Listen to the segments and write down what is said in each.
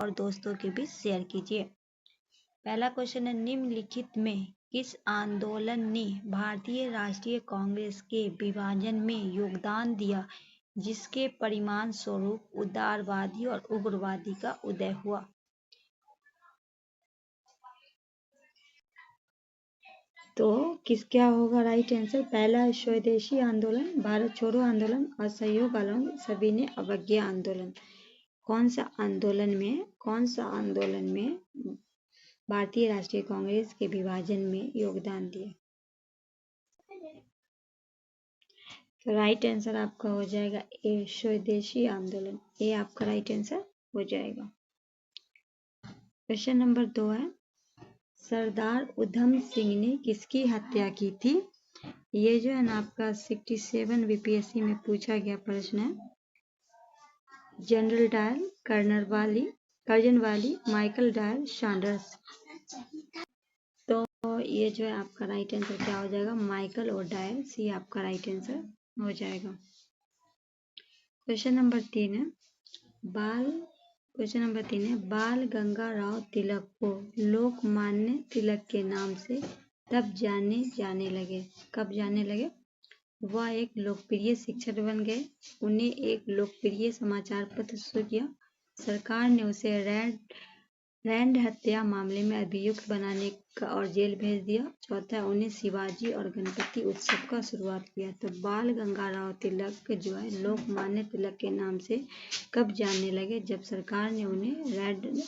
और दोस्तों के बीच शेयर कीजिए। पहला क्वेश्चन है, निम्नलिखित में किस आंदोलन ने भारतीय राष्ट्रीय कांग्रेस के विभाजन में योगदान दिया जिसके परिणाम स्वरूप उदारवादी और उग्रवादी का उदय हुआ? तो क्या होगा राइट आंसर? पहला है स्वदेशी आंदोलन, भारत छोड़ो आंदोलन, असहयोग आंदोलन, सविनय अवज्ञा आंदोलन। कौन सा आंदोलन में भारतीय राष्ट्रीय कांग्रेस के विभाजन में योगदान दिया? तो राइट आंसर आपका हो जाएगा ए, स्वदेशी आंदोलन। ए आपका राइट आंसर हो जाएगा। क्वेश्चन नंबर 2 है, सरदार उधम सिंह ने किसकी हत्या की थी? ये जो है ना आपका 67 बीपीएससी में पूछा गया प्रश्न है। जनरल डायल, कर्जन वाली, माइकल डायल, सैंडर्स। तो ये जो है आपका राइट आंसर क्या हो जाएगा? माइकल और डायल। सी आपका राइट आंसर हो जाएगा। क्वेश्चन नंबर 3 है, बाल गंगाधर तिलक को लोकमान्य तिलक के नाम से तब जाने लगे। कब जाने लगे? वह एक लोकप्रिय शिक्षक बन गए, उन्हें एक लोकप्रिय समाचार पत्र शुरू किया, सरकार ने उसे रैंड हत्या मामले में अभियुक्त बनाने का और जेल भेज दिया। चौथा, उन्हें शिवाजी और गणपति उत्सव का शुरुआत किया। तो बाल गंगाधर तिलक जो है लोकमान्य तिलक के नाम से कब जानने लगे? जब सरकार ने उन्हें रैंड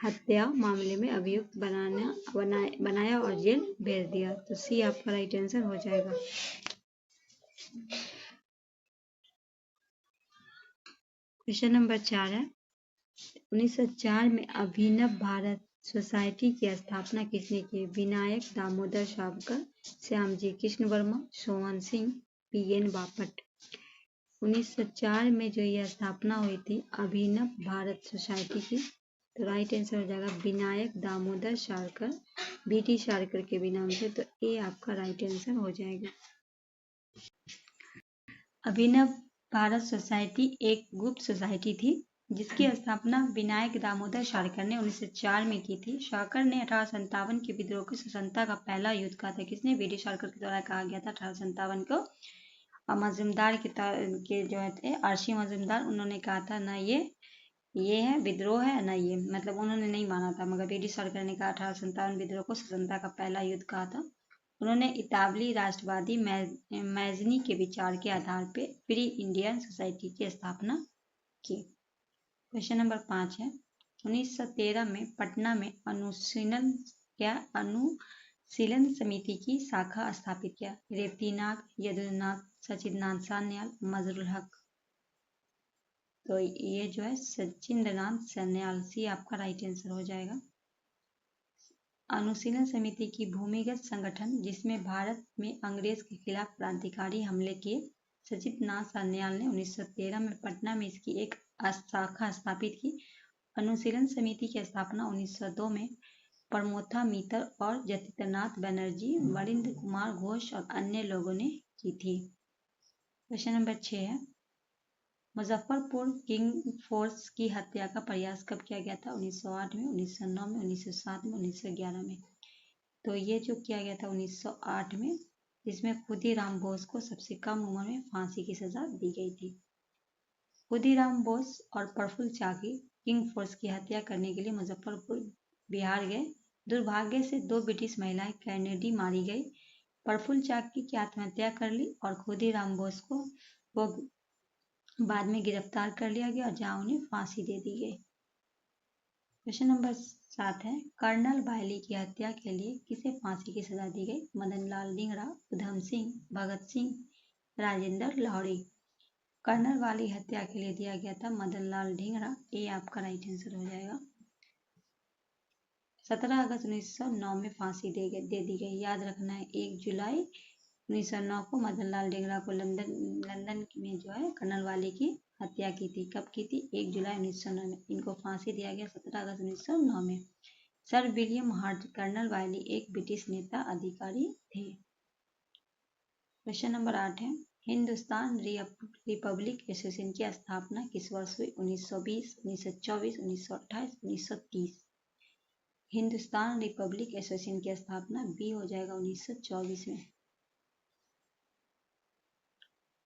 हत्या मामले में अभियुक्त बनाया और जेल भेज दिया। तो सी आपका राइट आंसर हो जाएगा। क्वेश्चन नंबर 4 है, 1904 में अभिनव भारत सोसाइटी की स्थापना किसने की? विनायक दामोदर सावरकर, श्यामजी कृष्ण वर्मा, सोहन सिंह, पीएन बापट। 1904 में जो यह स्थापना हुई थी अभिनव भारत सोसाइटी की, तो राइट आंसर हो जाएगा विनायक दामोदर सावरकर, बीटी सावरकर के भी नाम से। तो ए आपका राइट आंसर हो जाएगा। अभिनव भारत सोसाइटी एक गुप्त सोसाइटी थी जिसकी स्थापना विनायक दामोदर सावरकर ने 1904 में की थी। सावरकर ने 1857 के विद्रोह की स्वतंत्रता का पहला युद्ध कहा था। किसने? वीडी सावरकर के द्वारा कहा गया था 1857 को। मजूमदार के जो थे आरसी मजूमदार, उन्होंने कहा था ना ये है विद्रोह है ना ये, मतलब उन्होंने नहीं माना था, मगर वीडी सावरकर ने कहा 1857 विद्रोह को स्वतंत्रता का पहला युद्ध कहा था। उन्होंने इतालवी राष्ट्रवादी मैजनी के विचार के आधार पर प्री इंडियन सोसाइटी की स्थापना की। क्वेश्चन नंबर 5 है, 1913 में पटना में अनुशीलन समिति की शाखा स्थापित किया। रेवतीनाथ, यदुनाथ, सचिंद्रनाथ सान्याल, मजरुल हक। तो ये जो है सचिंद्रनाथ सान्याल। सी आपका राइट आंसर हो जाएगा। अनुशीलन समिति की भूमिगत संगठन जिसमें भारत में अंग्रेज के खिलाफ क्रांतिकारी हमले किए। सचिंद्रनाथ सान्याल ने 1913 में पटना में इसकी एक शाखा स्थापित की। अनुशीलन समिति की स्थापना 1902 में प्रमोथा मित्र और जतिन्द्रनाथ बनर्जी, वरिंद्र कुमार घोष और अन्य लोगों ने की थी। क्वेश्चन नंबर 6 है, मुजफ्फरपुर किंग फोर्स की हत्या का प्रयास कब किया गया था? 1908 में, 1909 में, 1907 में, 1911 में। तो ये जो किया गया था 1908 में, जिसमें खुदीराम बोस को सबसे कम उम्र में फांसी की सजा दी गई थी। खुदीराम बोस और प्रफुल्ल चाकी किंग फोर्स की हत्या करने के लिए मुजफ्फरपुर बिहार गए। दुर्भाग्य से 2 ब्रिटिश महिलाएं कैनेडी मारी गई। प्रफुल्ल चाकी की आत्महत्या कर ली और खुदीराम बोस को बाद में गिरफ्तार कर लिया गया और जहां उन्हें फांसी दे दी गई। क्वेश्चन नंबर 7 है, कर्नल बायली की हत्या के लिए किसे फांसी की सजा दी गई? मदन लाल ढींगरा, उधम सिंह, भगत सिंह, राजेंद्र लाहौरी। कर्नल वाली हत्या के लिए दिया गया था मदन लाल ढींगरा। ये आपका राइट आंसर हो जाएगा। 17 अगस्त 1909 में फांसी दे दी गई। याद रखना है 1 जुलाई 1909 को मदन लाल ढींगरा को लंदन में जो है कर्नल वाली की हत्या की थी। कब की थी? 1 जुलाई 1909 में। इनको फांसी दिया गया 17 अगस्त 1909 में। सर विलियम हार्ट कर्नल वाली एक ब्रिटिश नेता अधिकारी थे। क्वेश्चन नंबर 8 है, हिंदुस्तान रिपब्लिक एसोसिएशन की स्थापना किस वर्ष हुई? 1920, 1924, 1928, 1930। हिंदुस्तान रिपब्लिक एसोसिएशन की स्थापना बी हो जाएगा 1924 में।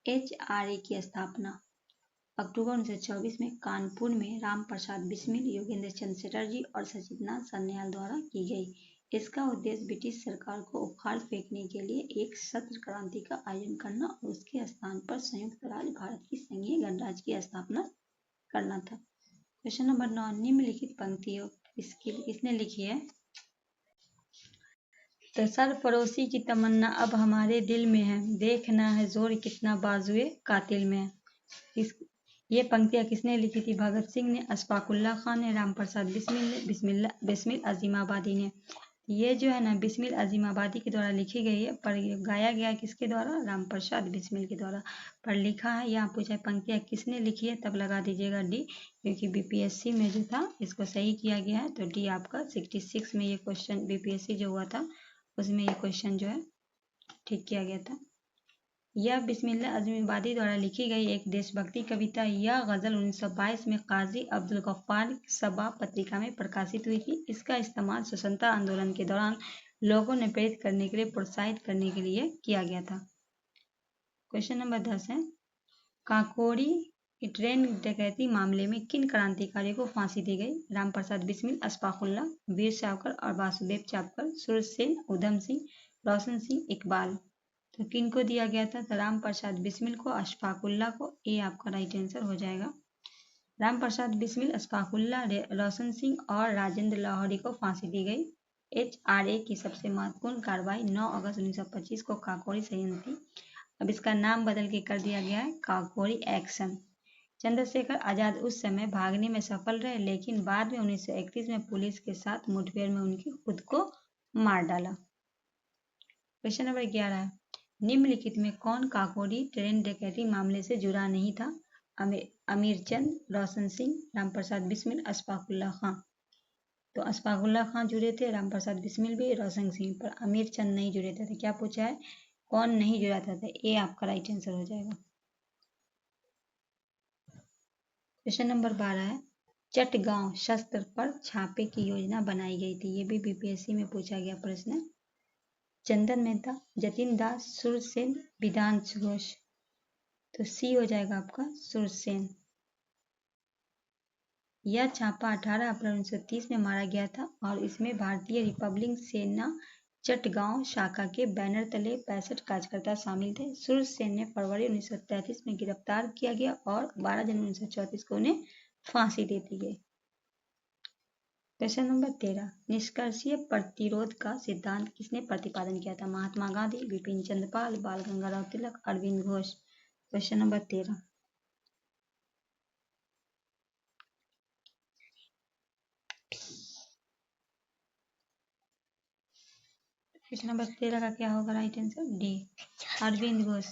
HRA की स्थापना अक्टूबर 1924 में कानपुर में राम प्रसाद बिस्मिल, योगेंद्र चंद्र चटर्जी और सचिंद्रनाथ सान्याल द्वारा की गई। इसका उद्देश्य ब्रिटिश सरकार को उखाड़ फेंकने के लिए एक सत्र क्रांति का आयोजन करना और उसके स्थान पर संयुक्त राज्य भारत की संघीय गणराज्य की स्थापना करना था। क्वेश्चन नंबर 9, निम्नलिखित पंक्तियों किसने लिखी है? तो सरफरोशी की तमन्ना अब हमारे दिल में है, देखना है जोर कितना बाजुए कातिल में है। ये पंक्तियाँ किसने लिखी थी? भगत सिंह ने, अशफाकुल्ला खान ने, राम प्रसाद बिस्मिल ने, बिस्मिल अजीमाबादी ने। ये जो है ना बिस्मिल अजीमाबादी के द्वारा लिखी गई है, पर गाया गया किसके द्वारा? राम प्रसाद बिस्मिल के द्वारा। पर लिखा है यहाँ पूछा है पंक्तियाँ किसने लिखी है, तब लगा दीजिएगा डी, क्योंकि बीपीएससी में जो था इसको सही किया गया है। तो डी आपका 66 में ये क्वेश्चन बीपीएससी जो हुआ था उसमें ये क्वेश्चन जो है ठीक किया गया था। यह बिस्मिल्लाह अज़ीमाबादी द्वारा लिखी गई एक देशभक्ति कविता। यह गज़ल 1922 में काजी अब्दुल गफ्फार सबा पत्रिका में प्रकाशित हुई थी। इसका इस्तेमाल स्वतंत्रता आंदोलन के दौरान लोगों ने प्रेरित करने के लिए, प्रोत्साहित करने के लिए किया गया था। क्वेश्चन नंबर 10 है, काकोरी की ट्रेन डकैती मामले में किन क्रांतिकारियों को फांसी दी गई? राम प्रसाद बिस्मिल, अशफाकुल्ला, वीर सावरकर और वासुदेव चापकर, सूरज सेन, उधम सिंह, रोशन सिंह, इकबाल। तो किन को दिया गया था? तो राम प्रसाद बिस्मिल को, अशफाकुल्ला को। ये आपका राइट आंसर हो जाएगा। राम प्रसाद बिस्मिल, अशफाकुल्ला, रोशन सिंह और राजेंद्र लाहौरी को फांसी दी गई। HRA की सबसे महत्वपूर्ण कार्रवाई 9 अगस्त 1925 को काकोरी संयंत्र थी। अब इसका नाम बदल के कर दिया गया है काकोरी एक्शन। चंद्रशेखर आजाद उस समय भागने में सफल रहे, लेकिन बाद में 1931 में पुलिस के साथ मुठभेड़ में उनकी खुद को मार डाला। क्वेश्चन नंबर 11 है, निम्नलिखित में कौन काकोरी ट्रेन डकैती मामले से जुड़ा नहीं था? अमीरचंद, रोशन सिंह, राम प्रसाद बिस्मिल, अशफाकुल्ला खां। तो अशफाकुल्ला खां जुड़े थे, राम प्रसाद बिस्मिल भी, रोशन सिंह, पर अमीरचंद नहीं जुड़े थे। तो क्या पूछा है, कौन नहीं जुड़ा था? तो ये आपका राइट आंसर हो जाएगा। क्वेश्चन नंबर 12 है, चटगांव शस्त्र पर छापे की योजना बनाई गई थी। ये भी बीपीएससी में पूछा गया प्रश्न। चंदन मेहता, जतिन दास, सुरसेन, विधांश घोष। तो सी हो जाएगा आपका सुरसेन। यह छापा 18 अप्रैल 1930 में मारा गया था और इसमें भारतीय रिपब्लिक सेना चटगांव शाखा के बैनर तले 65 कार्यकर्ता शामिल थे। सुरसेन ने फरवरी 1933 में गिरफ्तार किया गया और 12 जनवरी 1934 को उन्हें फांसी दे दी गई। क्वेश्चन नंबर 13, निष्कर्षीय प्रतिरोध का सिद्धांत किसने प्रतिपादन किया था? Mahatma Gandhi, Bipin Chandra Pal, Bal Gangadhar Tilak, Aurobindo Ghosh. Question number 13। Question number 13 का क्या होगा right answer? D, Aurobindo Ghosh.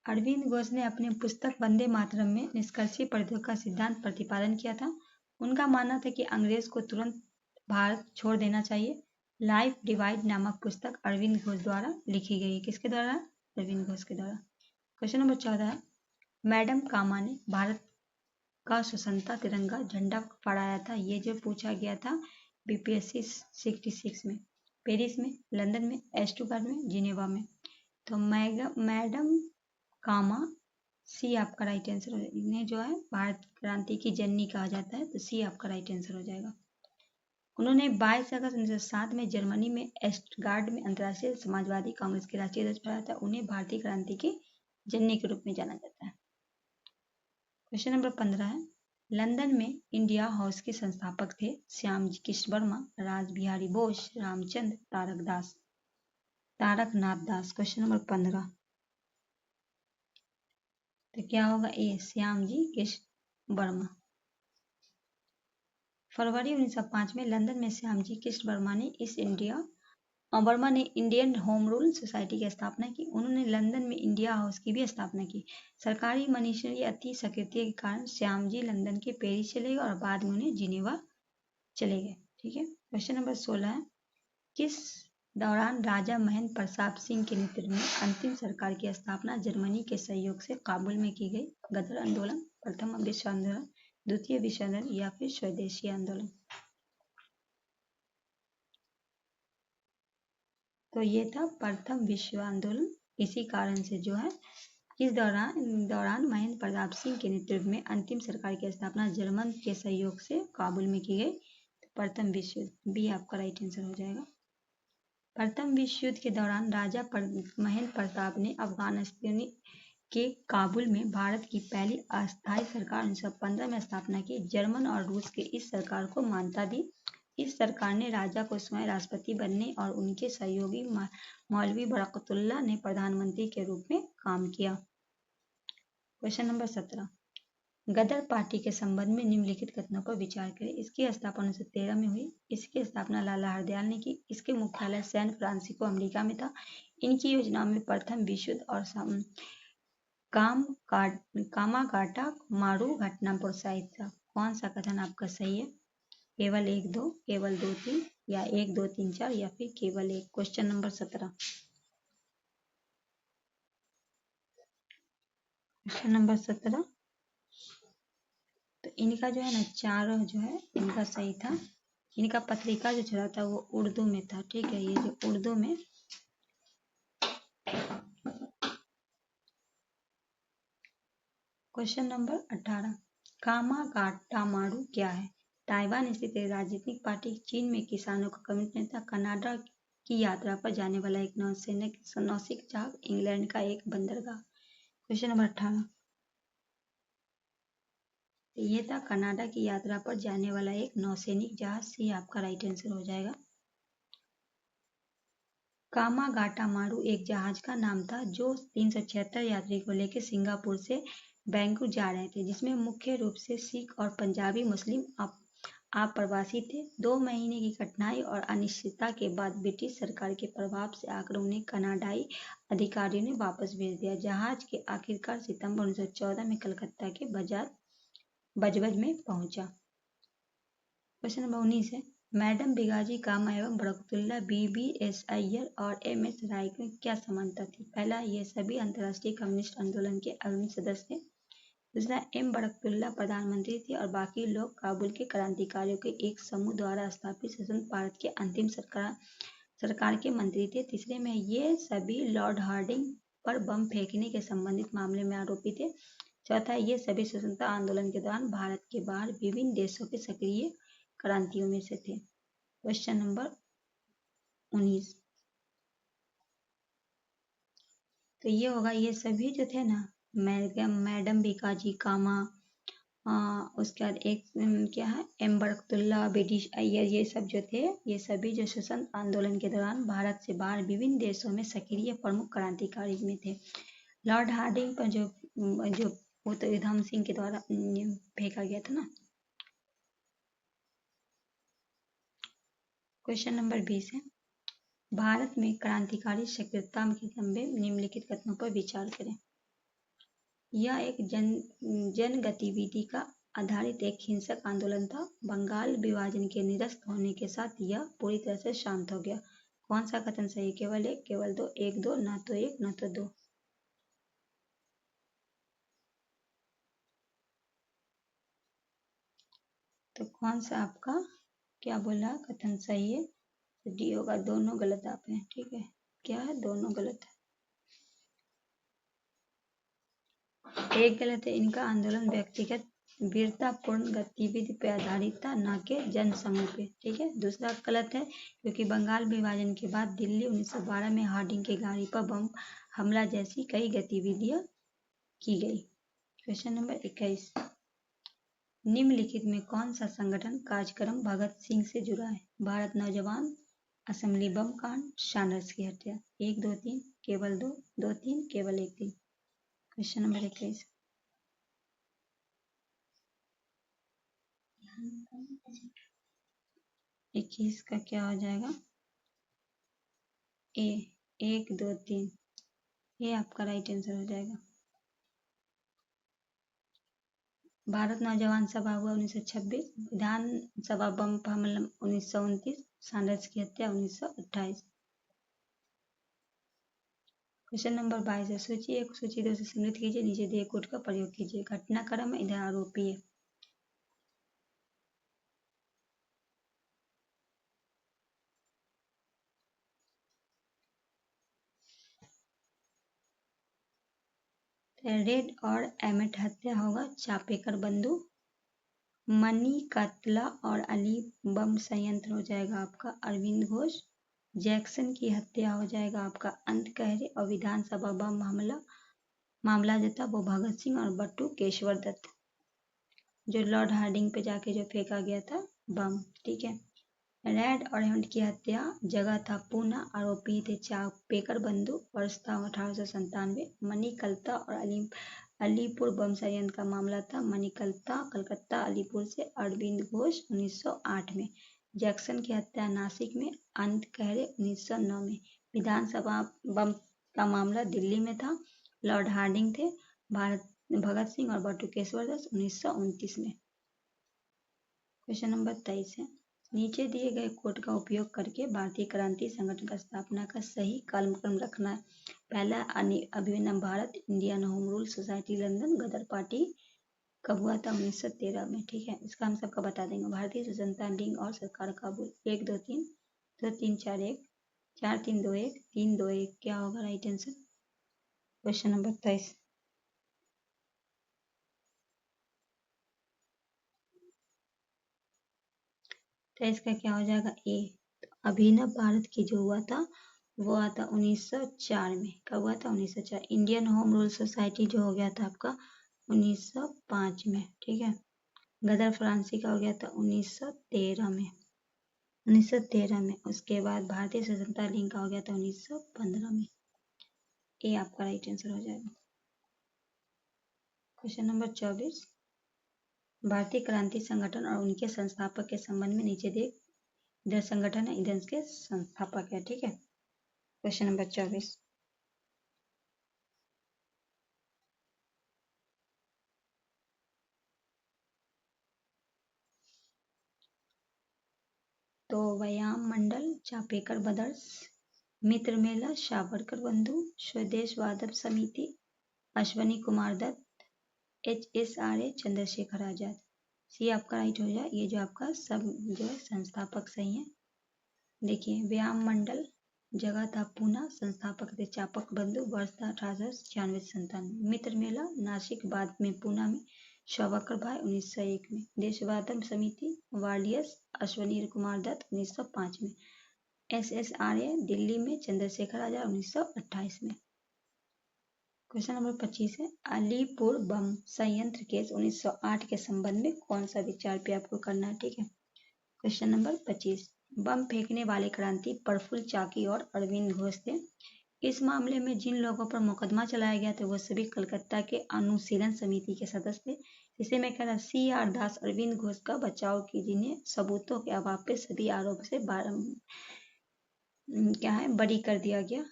Aurobindo Ghosh ने अपनी पुस्तक वंदे मातरम में निष्कर्षीय प्रतिरोध का सिद्धांत प्रतिपादन किया था। उनका मानना था कि अंग्रेज को तुरंत भारत छोड़ देना चाहिए। लाइफ डिवाइड नामक पुस्तक अरविंद घोष द्वारा लिखी गई। किसके द्वारा? अरविंद घोष के द्वारा। क्वेश्चन नंबर 14, मैडम कामा ने भारत का स्वतंत्रता तिरंगा झंडा फहराया था। ये जो पूछा गया था बीपीएससी 66 में। पेरिस में, लंदन में, एस्टुगार्ड में, जिनेवा में। तो मैडम कामा, सी आपका राइट आंसर हो जाएगा। इन्हें जो है भारत क्रांति की जननी कहा जाता है, तो सी आपका राइट आंसर हो जाएगा। उन्होंने 22 अगस्त 1907 में जर्मनी में एस्टगार्ड में अंतर्राष्ट्रीय समाजवादी कांग्रेस के राष्ट्रीय ध्वज फहराया था। उन्हें भारतीय क्रांति की जननी के रूप में जाना जाता है। क्वेश्चन नंबर 15 है, लंदन में इंडिया हाउस के संस्थापक थे श्यामजी कृष्ण वर्मा, राज बिहारी बोस, रामचंद्र, तारकनाथ दास। क्वेश्चन नंबर 15, तो क्या होगा? ए, श्यामजी कृष्ण वर्मा। फरवरी 1905 में लंदन में श्यामजी कृष्ण वर्मा ने इंडियन होम रूल सोसाइटी की स्थापना की। उन्होंने लंदन में इंडिया हाउस की भी स्थापना की। सरकारी मशीनरी अति सक्रियता के कारण श्यामजी लंदन के पेरिस चले गए और बाद में उन्हें जिनेवा चले गए। ठीक है। क्वेश्चन नंबर 16 है, किस दौरान राजा महेंद्र प्रताप सिंह के नेतृत्व में अंतिम सरकार की स्थापना जर्मनी के सहयोग से काबुल में की गई। गदर आंदोलन, प्रथम विश्व आंदोलन, द्वितीय विश्व आंदोलन या फिर स्वदेशी आंदोलन। तो ये था प्रथम विश्व आंदोलन। इसी कारण से जो है इस दौरान महेंद्र प्रताप सिंह के नेतृत्व में अंतिम सरकार की स्थापना जर्मन के सहयोग से काबुल में की गई। तो प्रथम विश्व युद्ध बी आपका राइट आंसर हो जाएगा। प्रथम विश्व युद्ध के दौरान राजा महेंद्र प्रताप ने अफगानिस्तान के काबुल में भारत की पहली अस्थायी सरकार 1915 में स्थापना की। जर्मन और रूस के इस सरकार को मान्यता दी। इस सरकार ने राजा को स्वयं राष्ट्रपति बनने और उनके सहयोगी मौलवी बरकतुल्लाह ने प्रधानमंत्री के रूप में काम किया। क्वेश्चन नंबर 17, गदर पार्टी के संबंध में निम्नलिखित कथनों पर विचार करें। इसकी स्थापना 1913 में हुई। इसकी स्थापना लाला हरदयाल ने की। इसके मुख्यालय सैन फ्रांसिस्को अमेरिका में था। इनकी योजनाओं में प्रथम विश्व युद्ध और कामागाटा मारू घटना प्रोत्साहित था। कौन सा कथन आपका सही है? केवल 1 2, केवल 2 3 या 1 2 3 4 या फिर केवल 1। क्वेश्चन नंबर 17, क्वेश्चन नंबर 17, तो इनका जो है ना चारों जो है इनका सही था। इनका पत्रिका जो चला था वो उर्दू में था। ठीक है, ये जो उर्दू में। क्वेश्चन नंबर 18, कामागाटामारू क्या है? ताइवान स्थित एक राजनीतिक पार्टी, चीन में किसानों का कम्युनिस्ट नेता, कनाडा की यात्रा पर जाने वाला एक नौसैनिक जहाज, इंग्लैंड का एक बंदरगाह। क्वेश्चन नंबर 18, ये था कनाडा की यात्रा पर जाने वाला एक नौसैनिक जहाज। सी आपका राइट आंसर हो जाएगा। कामागाटामारू एक जहाज का नाम था जो 376 यात्री को लेकर सिंगापुर से बैंकॉक जा रहे थे, जिसमें मुख्य रूप से सिख और पंजाबी मुस्लिम आप्रवासी थे। 2 महीने की कठिनाई और अनिश्चितता के बाद ब्रिटिश सरकार के प्रभाव से आकर उन्हें कनाडाई अधिकारियों ने वापस भेज दिया। जहाज के आखिरकार सितंबर 1914 में कलकत्ता के बजबज में पहुंचा। क्वेश्चन नंबर 19 है, मैडम बिगाजी कामा एवं बरकतुल्लाह BBS अय्यर और MS राय में क्या समानता थी? पहला, ये सभी अंतर्राष्ट्रीय कम्युनिस्ट आंदोलन के अग्रणी सदस्य थे। दूसरा, M बरकतुल्लाह प्रधानमंत्री थे और बाकी लोग काबुल के क्रांतिकारियों के एक समूह द्वारा स्थापित स्वतंत्र भारत के अंतिम सरकार के मंत्री थे। तीसरे में, ये सभी लॉर्ड हार्डिंग पर बम फेंकने के संबंधित मामले में आरोपी थे। चौथा, ये सभी स्वतंत्रता आंदोलन के दौरान भारत के बाहर विभिन्न देशों के सक्रिय क्रांतियों में से थे। क्वेश्चन नंबर 19, तो ये होगा, ये सभी जो थे ना मैडम बिकाजी कामा, उसके बाद एक क्या है M बरकतुल्लाह, ब्रिटिश अय्यर, ये सब जो थे ये सभी जो स्वतंत्र आंदोलन के दौरान भारत से बाहर विभिन्न देशों में सक्रिय प्रमुख क्रांतिकारी में थे। लॉर्ड हार्डिंग पर जो उधम सिंह के द्वारा फेंका गया था ना। क्वेश्चन नंबर 20 है, भारत में क्रांतिकारी सक्रियता के लंबे निम्नलिखित कथनों पर विचार करें। यह एक जन गतिविधि का आधारित एक हिंसक आंदोलन था। बंगाल विभाजन के निरस्त होने के साथ यह पूरी तरह से शांत हो गया। कौन सा कथन सही? केवल 1, केवल 2, 1 2, ना तो 1 ना तो 2। तो कौन सा आपका क्या बोला कथन सही है? तो डी होगा। दोनों गलत आप हैं। ठीक है, क्या है? दोनों गलत है। एक गलत है, इनका आंदोलन व्यक्तिगत वीरतापूर्ण गतिविधि पर आधारित था, न कि जन समूह पे। ठीक है। दूसरा गलत है क्योंकि बंगाल विभाजन के बाद दिल्ली 1912 में हार्डिंग की गाड़ी पर बम हमला जैसी कई गतिविधियां की गई। क्वेश्चन नंबर 21, निम्नलिखित में कौन सा संगठन कार्यक्रम भगत सिंह से जुड़ा है? भारत नौजवान, असेंबली बम कांड, सैंडर्स की हत्या। 1 2 3, केवल 2 2 3, केवल 1 3। क्वेश्चन नंबर 21, 21 का क्या हो जाएगा? ए 1 2 3, ये आपका राइट आंसर हो जाएगा। भारत नौजवान सभा हुआ 1926, विधानसभा बम हमला 1929, सैंडर्स की हत्या 1928। क्वेश्चन नंबर 22 है, सूची 1 सूची 2 से सम्मिलित कीजिए, नीचे दिए कोड का प्रयोग कीजिए। घटनाक्रम है, इधर आरोपी है। रेड और एमिट हत्या होगा चापेकर बंधु। मणिकतला और अली बम संयंत्र हो जाएगा आपका अरविंद घोष। जैक्सन की हत्या हो जाएगा आपका अंतकहरे और विधानसभा बम मामला जो था वो भगत सिंह और बट्टू केशवर दत्त, जो लॉर्ड हार्डिंग पे जाके जो फेंका गया था बम। ठीक है। रेड और हेमंत की हत्या जगह था पूना, आरोपी थे चापेकर बंधु, वर्ष था 1897। मणिकलता और अलीपुर बम संयंत्र का मामला था मणिकलता कलकत्ता अलीपुर से, अरविंद घोष 1908 में। जैक्सन की हत्या नासिक में, अंतकहरे 1909 में। विधानसभा बम का मामला दिल्ली में था, लॉर्ड हार्डिंग थे। भगत सिंह और बट्टू केशवर दत्त 1929 में। क्वेश्चन नंबर 23 है, नीचे दिए गए कोड का उपयोग करके भारतीय क्रांति संगठन का स्थापना का सही कालक्रम रखना है। पहला Abhinav Bharat, Indian home rule society London, Ghadar party कब हुआ था? 1913 में। ठीक है, इसका हम सबका बता देंगे। भारतीय स्वतंत्रता लीग और सरकार काबुल 1 2 3 2 3 4 1 4 3 2 1 3 2 1। क्या होगा राइट आंसर? Question number 23। तो इसका क्या हो जाएगा? ए। अभिनव भारत की जो हुआ था वो हुआ था 1904 में। कब हुआ था? 1904। इंडियन होम रूल सोसाइटी जो हो गया था आपका 1905 में। ठीक है। गदर फ्रांसी का हो गया था 1913 में। 1913 में। उसके बाद भारतीय स्वतंत्रता लीग का हो गया था 1915 में। ये आपका राइट आंसर हो जाएगा। क्वेश्चन नंबर 24, भारतीय क्रांति संगठन और उनके संस्थापक के संबंध में नीचे दिए, इधर संगठन है, इधर इसके संस्थापक है। ठीक है। क्वेश्चन नंबर 24, तो व्यायाम मंडल, चापेकर ब्रदर्स, मित्र मेला, सावरकर बंधु, स्वदेश वादक समिति, अश्वनी कुमार दत्त, HSRA, चंद्रशेखर आजाद। सी आपका राइट हो जाए। ये जो आपका सब जो है संस्थापक सही है। देखिए, व्यायाम मंडल जगह था पूना, संस्थापक थे चापक बंधु, वर्ष था 1896-97। मित्र मेला नासिक बाद में पूना में, शवाकर भाई 1901 में। देशवादक समिति वालियस अश्वनी कुमार दत्त 1905 में। SSRA दिल्ली में, चंद्रशेखर आजाद 1928 में। क्वेश्चन नंबर 25 है, अलीपुर बम संयंत्र केस 1908 के संबंध में कौन सा विचार पे आपको करना है? ठीक है। क्वेश्चन नंबर 25, बम फेंकने वाले क्रांति प्रफुल्ल चाकी और अरविंद घोष थे। इस मामले में जिन लोगों पर मुकदमा चलाया गया था वो सभी कलकत्ता के अनुशीलन समिति के सदस्य थे। जिसे मैं कह रहा CR दास अरविंद घोष का बचाव की, जिन्हें सबूतों के अभाव पे सभी आरोप से क्या है बरी कर दिया गया।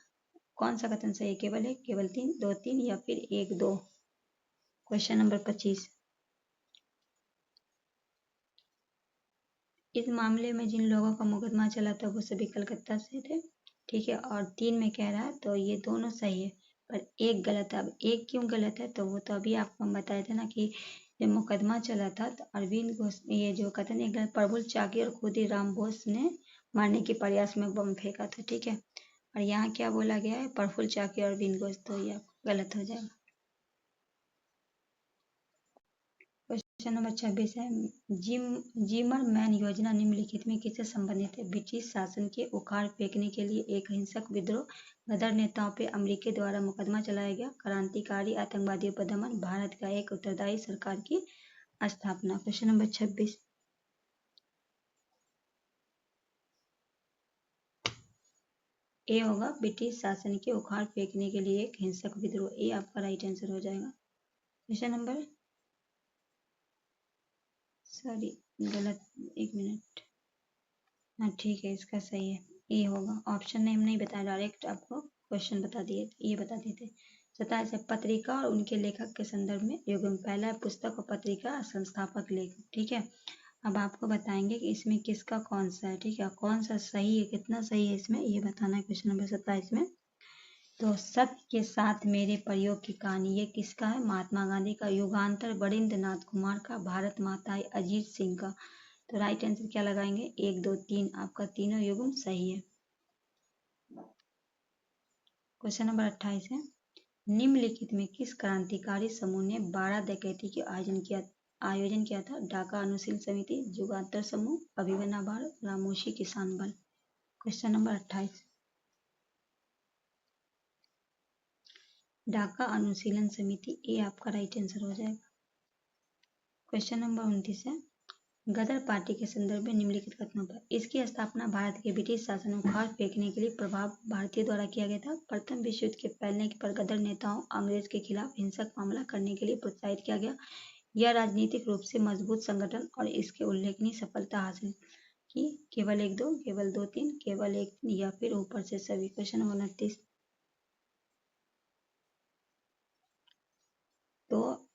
कौन सा कथन सही है? केवल 1, केवल 3, 2 3 या फिर 1 2? क्वेश्चन नंबर 25, इस मामले में जिन लोगों का मुकदमा चला था वो सभी कलकत्ता से थे। ठीक है। और 3 में कह रहा है तो ये दोनों सही है, पर एक गलत है। अब एक क्यों गलत है? तो वो तो अभी आपको हम बताए थे ना कि जब मुकदमा चला था तो अरविंद घोष, ये जो कथन एक गलत, प्रफुल्ल चाकी और खुदीराम बोस ने मारने के प्रयास में बम फेंका था। ठीक है। और यहाँ क्या बोला गया है? प्रफुल्ल चाकी और अरविंद घोष, तो ये गलत हो जाएगा। क्वेश्चन नंबर 26 है, जिमरमैन योजना निम्नलिखित में किससे संबंधित है? ब्रिटिश शासन के उखाड़ फेंकने के लिए एक हिंसक विद्रोह, गदर नेताओं पे अमेरिका द्वारा मुकदमा चलाया गया, क्रांतिकारी आतंकवादियों पर दमन, भारत का एक उत्तरदायी सरकार की स्थापना। क्वेश्चन नंबर 26, ए होगा, ब्रिटिश शासन के उखाड़ फेंकने के लिए एक हिंसक विद्रोह। ए आपका राइट आंसर हो जाएगा। क्वेश्चन नंबर, सॉरी गलत, 1 मिनट, हाँ ठीक है, इसका सही है, ए होगा। ऑप्शन नेम नहीं बताया, डायरेक्ट आपको क्वेश्चन बता दिए, ये बता देते। 27 है, पत्रिका और उनके लेखक के संदर्भ में युग्म। पहला है पुस्तक और पत्रिका, संस्थापक लेखक। ठीक है। अब आपको बताएंगे कि इसमें किसका कौन सा है। ठीक है, कौन सा सही है, कितना सही है इसमें, ये बताना है। क्वेश्चन नंबर 27 में तो सत्य के साथ मेरे प्रयोग की कहानी, ये किसका है? महात्मा गांधी का। युगांतर वरिंद्र नाथ कुमार का। भारत माता है अजीत सिंह का। तो राइट आंसर क्या लगाएंगे? 1 2 3, आपका तीनों युग्म सही है। क्वेश्चन नंबर 28 है, निम्नलिखित में किस क्रांतिकारी समूह ने 12 डकैती के आयोजन किया था? ढाका अनुशीलन समिति, युगांतर समूह, अभिनव भारत, रामोशी किसान बल। क्वेश्चन नंबर 28, ढाका अनुशीलन समिति, ये आपका राइट आंसर हो जाएगा। क्वेश्चन नंबर 29 है, गदर पार्टी के संदर्भ में निम्नलिखित कथनों पर, इसकी स्थापना भारत के ब्रिटिश शासन को खाद फेंकने के लिए प्रभाव भारतीय द्वारा किया गया था। प्रथम विश्व युद्ध के फैलने पर गदर नेताओं अंग्रेज के खिलाफ हिंसक मामला करने के लिए प्रोत्साहित किया गया। यह राजनीतिक रूप से मजबूत संगठन और इसके उल्लेखनीय सफलता हासिल की। केवल 1 2, केवल 2 3, केवल 1 3 या फिर ऊपर से सभी। क्वेश्चन नंबर 29, तो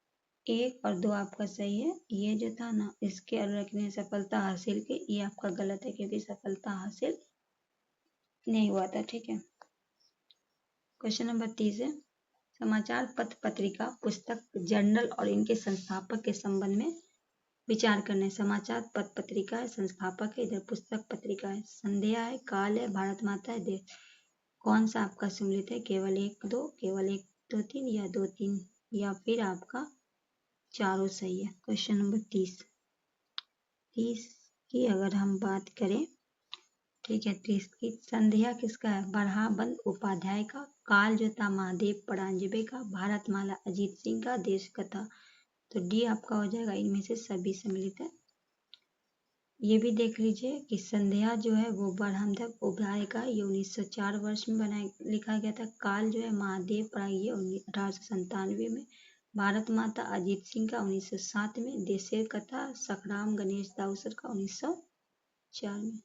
1 और 2 आपका सही है। ये जो था ना, इसके उल्लेखनीय सफलता हासिल की, ये आपका गलत है क्योंकि सफलता हासिल नहीं हुआ था। ठीक है। क्वेश्चन नंबर 30 है, समाचार पत्र, पत्रिका, पुस्तक, जर्नल और इनके संस्थापक के संबंध में विचार करने। समाचार पत्र पत्रिका है, संस्थापक है, इधर पुस्तक पत्रिका है, संध्या है, काल है, भारत माता है, देश। कौन सा आपका सम्मिलित है? केवल 1 2, केवल 1 2 3 या 2 3 या फिर आपका चारों सही है। क्वेश्चन नंबर 30 की अगर हम बात करें, ठीक है, 30 की संध्या किसका है? बरहाबंद उपाध्याय का। काल जो था महादेव परांजपे का। भारतमाला अजीत सिंह का। देश कथा, तो डी आपका हो जाएगा। इनमें से सभी सम्मिलित है। ये भी देख लीजिए कि संध्या जो है वो बरहमदेव उपाध्याय का, ये 1904 वर्ष में लिखा गया था। काल जो है महादेव पराग, ये 1897 में। भारत माता अजीत सिंह का 1907 में। देशेर कथा सखराम गणेश दाऊसर का 1904 में।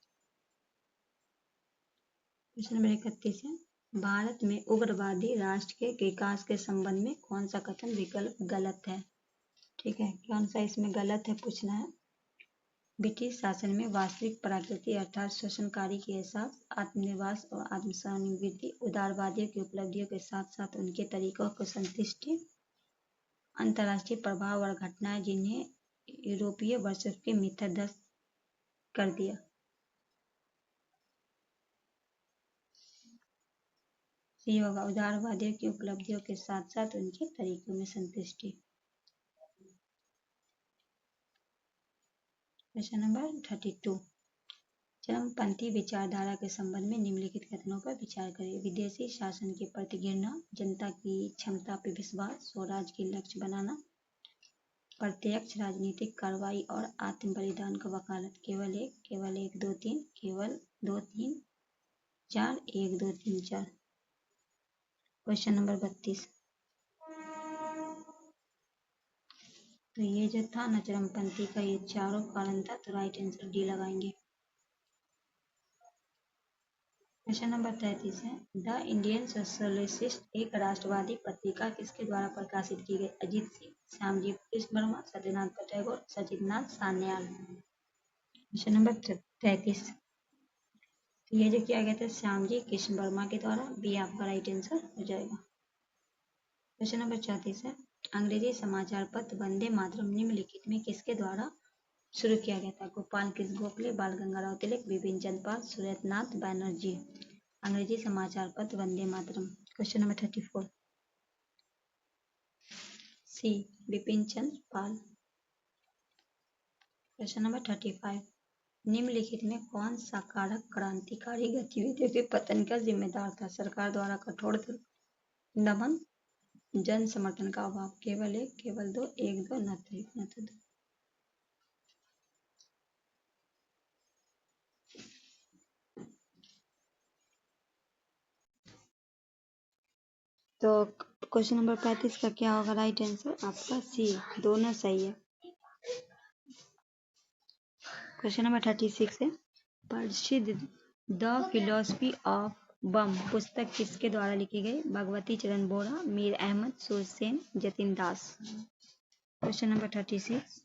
क्वेश्चन नंबर 31 है, भारत में उग्रवादी राष्ट्र के विकास के संबंध में कौन सा कथन विकल्प गलत है? ठीक है, कौन सा इसमें गलत है पूछना है। ब्रिटिश शासन में वास्तविक प्रकृति अर्थात शोषणकारी के एहसास, आत्मनिर्भर और आत्मसहानुभूति, उदारवादियों की उपलब्धियों के साथ साथ उनके तरीकों को संतुष्टि, अंतर्राष्ट्रीय प्रभाव और घटनाएं जिन्हें यूरोपीय वर्षों के मिथ्यादर्श कर दिया। सी होगा, उदारवादियों की उपलब्धियों के साथ साथ उनके तरीकों में संतुष्टि। क्वेश्चन नंबर 32, चरमपंथी विचारधारा के संबंध में निम्नलिखित कथनों पर विचार करें। विदेशी शासन के प्रति घृणा, जनता की क्षमता पर विश्वास, स्वराज की लक्ष्य बनाना, प्रत्यक्ष राजनीतिक कार्रवाई और आत्म बलिदान का वकालत। केवल 1 2 3, केवल 2 3 4, 1 2 3 4। क्वेश्चन नंबर 32, तो ये जो था ना चरमपंथी का, ये चारों कारण था, तो राइट आंसर डी लगाएंगे। क्वेश्चन नंबर 33 है, द इंडियन सोशलिस्ट एक राष्ट्रवादी पत्रिका किसके द्वारा प्रकाशित की गई? अजीत सिंह, श्यामजी कृष्ण वर्मा, सत्यनारायण टैगोर, सचिंद्रनाथ सान्याल। क्वेश्चन नंबर 33, ये जो किया गया था श्यामजी कृष्ण वर्मा के द्वारा, बी आपका राइट आंसर हो जाएगा। क्वेश्चन नंबर 34 है, अंग्रेजी समाचार पत्र वंदे मातरम निम्नलिखित में किसके द्वारा शुरू किया गया था? गोपाल कृष्ण गोखले, बाल गंगाधर तिलक, बिपिन चंद्र पाल, सूर्यनाथ बैनर्जी। अंग्रेजी समाचार पत्र वंदे मातरम। क्वेश्चन नंबर 34, सी बिपिन चंद्र पाल। क्वेश्चन नंबर 35, निम्नलिखित में कौन सा कारक क्रांतिकारी गतिविधियों के पतन का जिम्मेदार था? सरकार द्वारा कठोर दमन, जन समर्थन का अभाव। केवल 1, केवल 2, 1 2, न तो 1 न तो 2। तो क्वेश्चन नंबर 35 का क्या होगा राइट आंसर? आपका सी, दोनों सही है। क्वेश्चन नंबर 36 है, प्रसिद्ध द फिलोसफी ऑफ बम पुस्तक किसके द्वारा लिखी गई? भगवती चरण बोरा, मीर अहमद, सुरसेन, जतिन दास। क्वेश्चन नंबर 36,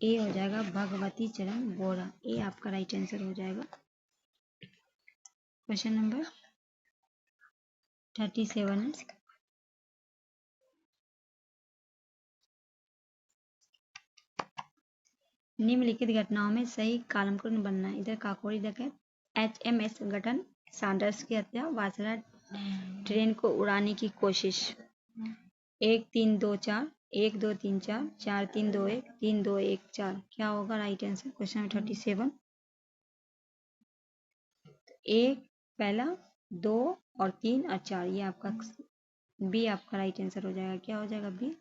ए हो जाएगा भगवती चरण बोरा, ए आपका राइट आंसर हो जाएगा। क्वेश्चन नंबर 37 है। निम्नलिखित घटनाओं में सही कालक्रम बनना है। इधर काकोरी डकैत, HMS गठन, सैंडर्स की हत्या, वायसराय ट्रेन को उड़ाने की कोशिश। 1 3 2 4, 1 2 3 4, 4 3 2 1, 3 2 1 4। क्या होगा राइट आंसर क्वेश्चन नंबर 37? 1 पहला, 2 और 3 और 4, ये आपका बी आपका राइट आंसर हो जाएगा। क्या हो जाएगा बी?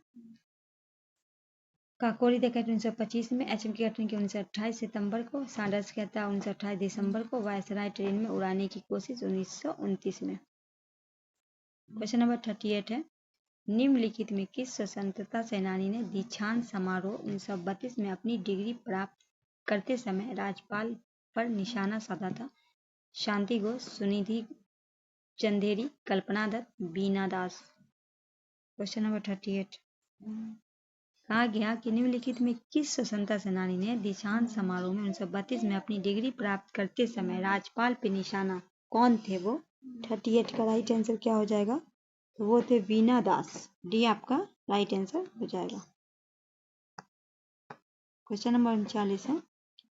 काकोरी डकैत 1925 में, HM की घटना की 1928 सितंबर को, सैंडर्स की हत्या 1928 दिसंबर को, वायसराय ट्रेन में उड़ाने की कोशिश 1929 में। क्वेश्चन नंबर 38 है, निम्नलिखित में किस स्वतंत्रता सेनानी ने दीक्षांत समारोह 1932 में अपनी डिग्री प्राप्त करते समय राज्यपाल पर निशाना साधा था? शांति घोष, सुनिधि चंदेरी, कल्पना दत्त, बीना दास। क्वेश्चन नंबर 38 कहा गया कि निम्नलिखित में किस स्वतंत्रता सेनानी ने दीक्षांत समारोह में 1932 में अपनी डिग्री प्राप्त करते समय राज्यपाल पे निशाना, कौन थे वो? 38 का राइट आंसर क्या हो जाएगा? तो वो थे बीना दास। डी आपका राइट आंसर हो जाएगा। क्वेश्चन नंबर 39 है,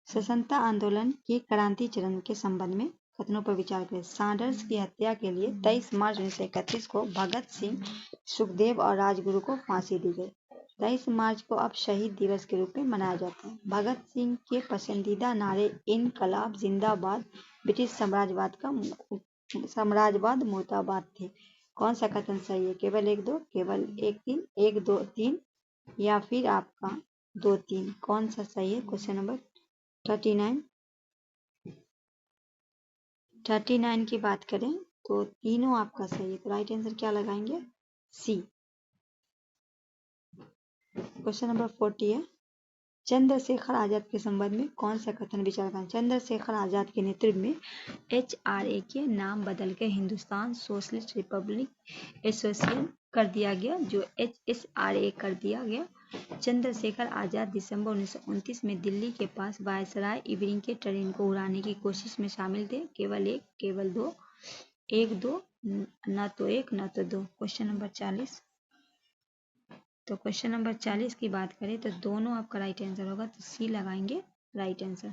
स्वतंत्रता आंदोलन के क्रांति चरण के संबंध में कथनों पर विचार करें। सैंडर्स की हत्या के लिए 23 मार्च 1931 को भगत सिंह, सुखदेव और राजगुरु को फांसी दी गई। 23 मार्च को अब शहीद दिवस के रूप में मनाया जाता है। भगत सिंह के पसंदीदा नारे इनकलाब जिंदाबाद, ब्रिटिश साम्राज्यवाद मुर्दाबाद थे। कौन सा कथन सही है? केवल 1 2, केवल 1 3, 1 2 3 या फिर आपका 2 3, कौन सा सही है? क्वेश्चन नंबर 39 की बात करें तो तीनों आपका सही है। तो राइट आंसर क्या लगाएंगे? सी। क्वेश्चन नंबर 40 है, चंद्रशेखर आजाद के संबंध में कौन सा कथन विचार करें? चंद्रशेखर आजाद के नेतृत्व में HRA के नाम बदल के हिंदुस्तान सोशलिस्ट रिपब्लिक एसोसिएशन कर दिया गया, जो HSRA कर दिया गया। चंद्रशेखर आजाद दिसंबर 1929 में दिल्ली के पास वायसराय इवनिंग के ट्रेन को उड़ाने की कोशिश में शामिल थे। केवल 1, केवल 2, 1 2, न तो 1 न तो 2। Question number 40। तो क्वेश्चन नंबर 40 की बात करें तो दोनों आपका राइट आंसर होगा, तो सी लगाएंगे राइट आंसर।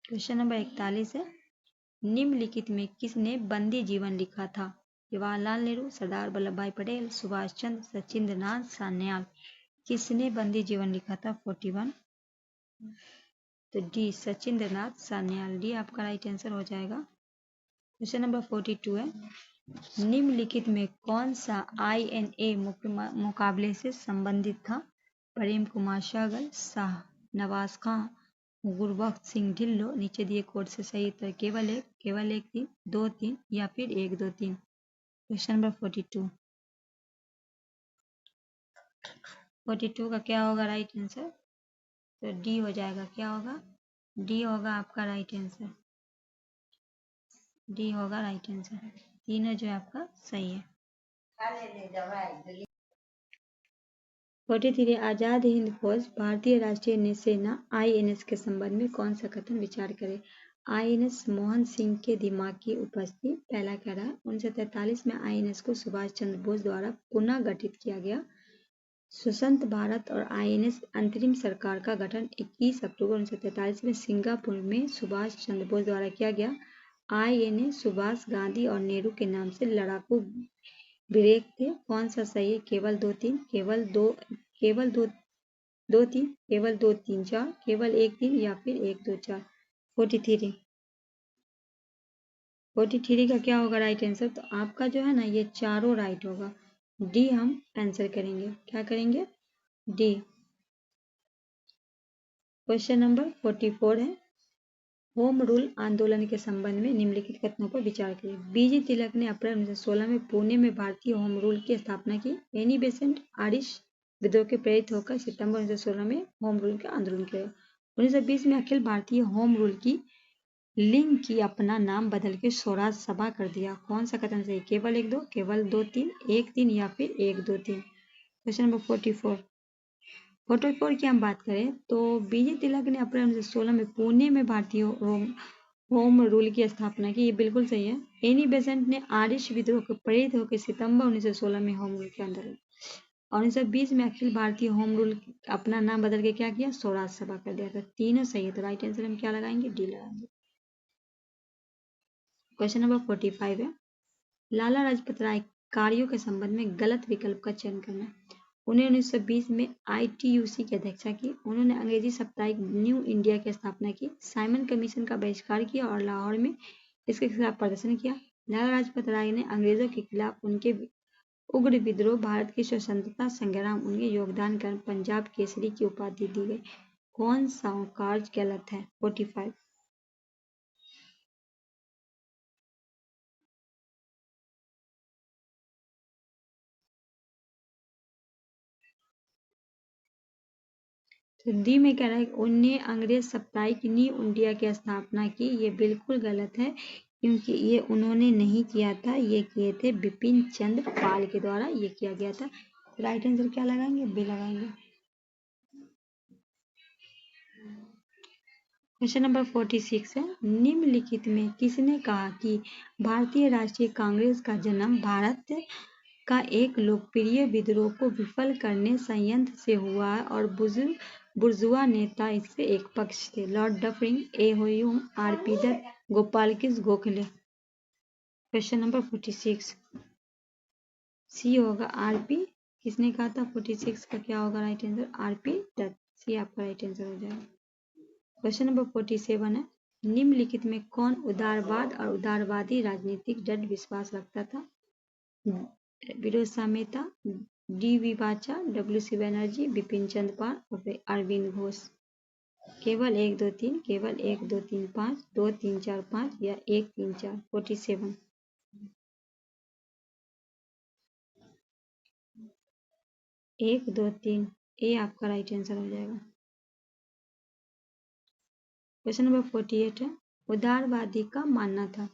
क्वेश्चन नंबर 41 है, निम्नलिखित में किसने बंदी जीवन लिखा था? जवाहरलाल नेहरू, सरदार वल्लभ भाई पटेल, सुभाष चंद्र, सचिंद्र नाथ सान्याल। किसने बंदी जीवन लिखा था? 41। तो डी सचिंद्र नाथ सान्याल, डी आपका राइट आंसर हो जाएगा। क्वेश्चन नंबर 42 है, निम्नलिखित में कौन सा INA मुकाबले से संबंधित था? प्रेम कुमार सहगल, शाह नवाज खां, गुरबख्श सिंह ढिल्लो। नीचे दिए कोड से सही उत्तर केवल 1, केवल 1 3, 2 3 या फिर 1 2 3। क्वेश्चन नंबर 42 का क्या होगा राइट आंसर? तो डी हो जाएगा। क्या होगा? डी होगा आपका राइट आंसर। डी होगा राइट आंसर। तीनों जो है आपका सही है। 43 आजाद हिंद फौज भारतीय राष्ट्रीय सेना INS के संबंध में कौन सा कथन विचार करें? INS मोहन सिंह के दिमाग की उपस्थिति। पहला कह रहा है 1943 में INS को सुभाष चंद्र बोस द्वारा पुनः गठित किया गया। स्वतंत्र भारत और INS अंतरिम सरकार का गठन 21 अक्टूबर 1943 में सिंगापुर में सुभाष चंद्र बोस द्वारा किया गया। INA सुभाष, गांधी और नेहरू के नाम से लड़ाकू ब्रेक थे। कौन सा सही है? केवल 2 3, केवल 2 3, केवल 2 3 4, केवल 1 3 या फिर 1 2 4। 43 का क्या होगा राइट आंसर? तो आपका जो है ना ये चारों राइट होगा। डी हम आंसर करेंगे। क्या करेंगे? डी। क्वेश्चन नंबर 44 है, होम रूल आंदोलन के संबंध में निम्नलिखित कथनों पर विचार करें। BG तिलक ने अप्रैल 1916 में पुणे में भारतीय होम रूल की स्थापना की। एनी बेसेंट आयरिश विद्रोह के प्रेरित होकर सितंबर 1916 में होम रूल का आंदोलन किया। 1920 में अखिल भारतीय होम रूल की लिंग की अपना नाम बदल के स्वराज सभा कर दिया। कौन सा कथन सही? केवल 1 2, केवल 2 3, 1 3 या फिर 1 2 3। क्वेश्चन नंबर 44 की हम बात करें तो BG तिलक ने अप्रैल 1916 में पुणे में भारतीय होम रूल की स्थापना की, ये बिल्कुल सही है। एनी बेसेंट ने आरिश विद्रोह को प्रेरित होकर सितंबर 1916 में होम रूल के अंदर 1920 में अखिल भारतीय होम रूल अपना नाम बदल के क्या किया, स्वराज सभा कर दिया था। तीनों सही है, तो राइट आंसर हम क्या लगाएंगे, डी लगाएंगे। क्वेश्चन नंबर 45 है, लाला लाजपत राय कार्यों के संबंध में गलत विकल्प का चयन करना। उन्हें 1920 में ITUC की अध्यक्षा की, उन्होंने अंग्रेजी साप्ताहिक न्यू इंडिया की स्थापना की, साइमन कमीशन का बहिष्कार किया और लाहौर में इसके खिलाफ प्रदर्शन किया। लाला लाजपत राय ने अंग्रेजों के खिलाफ उनके उग्र विद्रोह, भारत की स्वतंत्रता संग्राम, उनके योगदान कारण पंजाब केसरी की उपाधि दी गई। कौन सा कार्य गलत है, 45। तो डी में कह रहा है उन्हें अंग्रेज साप्ताहिक न्यू इंडिया की स्थापना की, ये बिल्कुल गलत है क्योंकि ये उन्होंने नहीं किया था, ये किए थे बिपिन चंद्र पाल के द्वारा ये किया गया था। राइट आंसर क्या लगाएंगे, बी लगाएंगे। क्वेश्चन नंबर 46 है, निम्नलिखित में किसने कहा कि भारतीय राष्ट्रीय कांग्रेस का जन्म भारत का एक लोकप्रिय विद्रोह को विफल करने संयंत्र से हुआ है और बुर्जुआ नेता इससे एक पक्ष थे। Lord Dufferin, A Hume, RP Dutt, Gopal Krishna Gokhale. Question number 46 C होगा RP, किसने कहा था, 46 का क्या होगा right answer, RP Dutt, C आपका राइट आंसर हो जाएगा। क्वेश्चन नंबर 47 है, निम्नलिखित में कौन उदारवाद और उदारवादी राजनीतिक दृढ़ विश्वास रखता था। विरोसा मेहता, DV वाचा, WC बनर्जी, बिपिन चंद्र पाल और अरविंद घोष। केवल 1 2 3, केवल 1 2 3 5, 2 3 4 5 या 1 3 4। 47 1 2 3, ए आपका राइट आंसर हो जाएगा। क्वेश्चन नंबर 48 है, उदारवादी का मानना था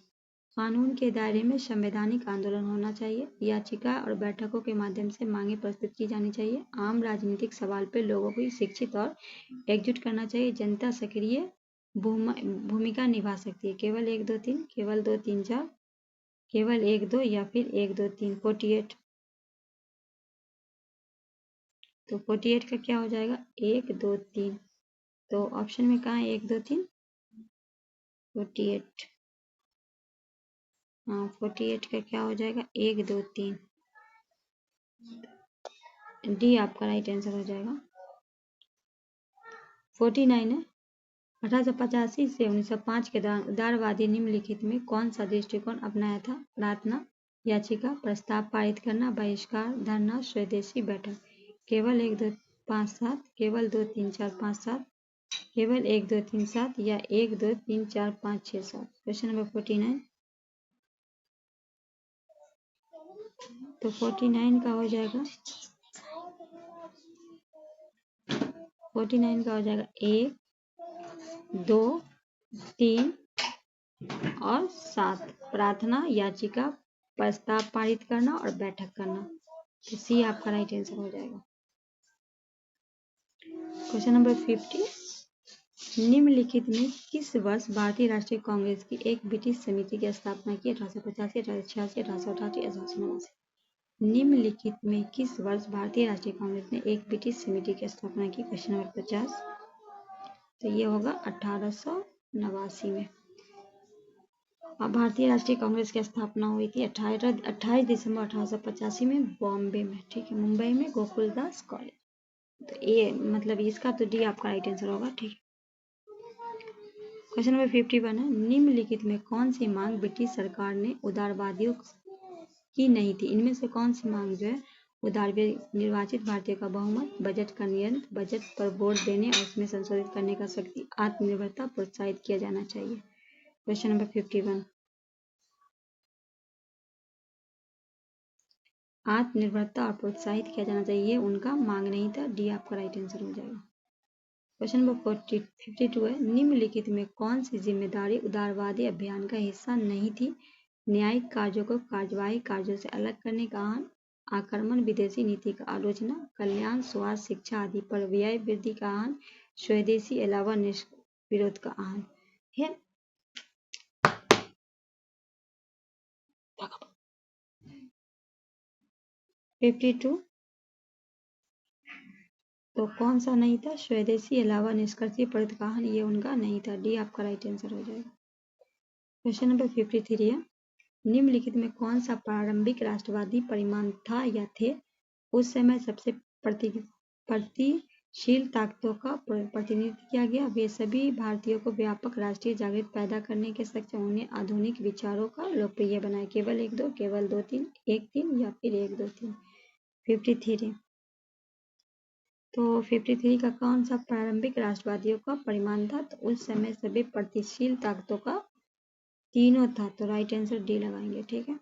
कानून के दायरे में संवैधानिक आंदोलन होना चाहिए, याचिका और बैठकों के माध्यम से मांगे प्रस्तुत की जानी चाहिए, आम राजनीतिक सवाल पर लोगों को शिक्षित और एकजुट करना चाहिए, जनता सक्रिय भूमिका निभा सकती है। केवल 1 2 3, केवल 2 3 4, केवल 1 2 या फिर 1 2 3। 48 तो 48 का क्या हो जाएगा, 1 2 3। तो ऑप्शन में कहाँ है 1 2 3, 48। हाँ 48 का क्या हो जाएगा, 1 2 3, डी आपका राइट आंसर हो जाएगा। 49 है, 1885 से 1905 के दौरान उदारवादी निम्नलिखित में कौन सा दृष्टिकोण अपनाया था, प्रार्थना, याचिका, प्रस्ताव पारित करना, बहिष्कार, धरना, स्वदेशी बैठक। केवल 1 2 5 7, केवल 2 3 4 5 7, केवल 1 2 3 7 या 1 2 3 4 5 6 7। क्वेश्चन नंबर 49 तो 49 का हो जाएगा 49 का हो जाएगा 1 2 3 और 7, प्रार्थना, याचिका, प्रस्ताव पारित करना और बैठक करना। तो सी आपका राइट आंसर हो जाएगा। क्वेश्चन नंबर 50, निम्नलिखित में किस वर्ष भारतीय राष्ट्रीय कांग्रेस की एक ब्रिटिश समिति की स्थापना की, 1885, 1886, 1888, 1889। निम्नलिखित में किस वर्ष भारतीय राष्ट्रीय कांग्रेस ने एक ब्रिटिश समिति की स्थापना की, क्वेश्चन नंबर 50। तो ये होगा 1889 में। अब भारतीय राष्ट्रीय कांग्रेस की स्थापना हुई थी 28 दिसंबर 1885 में बॉम्बे में, ठीक है, मुंबई में गोकुलदास कॉलेज। तो ये मतलब इसका तो डी आपका राइट आंसर होगा, ठीक है। क्वेश्चन नंबर 51 है, निम्नलिखित में कौन सी मांग ब्रिटिश सरकार ने उदारवादियों की नहीं थी, इनमें से कौन सी मांग जो है उदारवादी, निर्वाचित भारतीयों का बहुमत, बजट का नियंत्रण, बजट पर वोट देने और उसमें संशोधित करने का शक्ति, आत्मनिर्भरता प्रोत्साहित किया जाना चाहिए। क्वेश्चन नंबर 51, आत्मनिर्भरता और प्रोत्साहित किया जाना चाहिए, उनका मांग नहीं था, डी आपका राइट आंसर हो जाएगा। क्वेश्चन नंबर 52 है, निम्नलिखित में कौन सी जिम्मेदारी उदारवादी अभियान का हिस्सा नहीं थी, न्यायिक कार्यों को कार्यवाही कार्यों से अलग करने का आह्वान, आक्रमण विदेशी नीति का आलोचना, कल्याण, स्वास्थ्य, शिक्षा आदि पर व्यय वृद्धि का आह्वान, स्वदेशी अलावा विरोध का आह्वान है। 52। तो कौन सा नहीं था? स्वदेशी अलावा निष्कर्षीय परित्काहन, ये उनका नहीं था। डी आपका राइट आंसर हो जाएगा। क्वेश्चन नंबर 53 है, निम्नलिखित में कौन सा प्रारंभिक राष्ट्रवादी परिमाण था या थे? उस समय सबसे प्रगतिशील ताकतों का प्रतिनिधित्व किया गया। वे सभी भारतीयों को व्यापक राष्ट्रीय जागृति पैदा करने के सक्षम, उन्हें आधुनिक विचारों का लोकप्रिय बनाए। केवल 1-2, केवल 2-3, 1-3 या फिर 1-2-3। 53। तो 53 का कौन सा प्रारंभिक राष्ट्रवादियों का परिमाण था? तो उस समय सभी प्रगतिशील ताकतों का तीनों था। तो राइट आंसर डी लगाएंगे। ठीक है।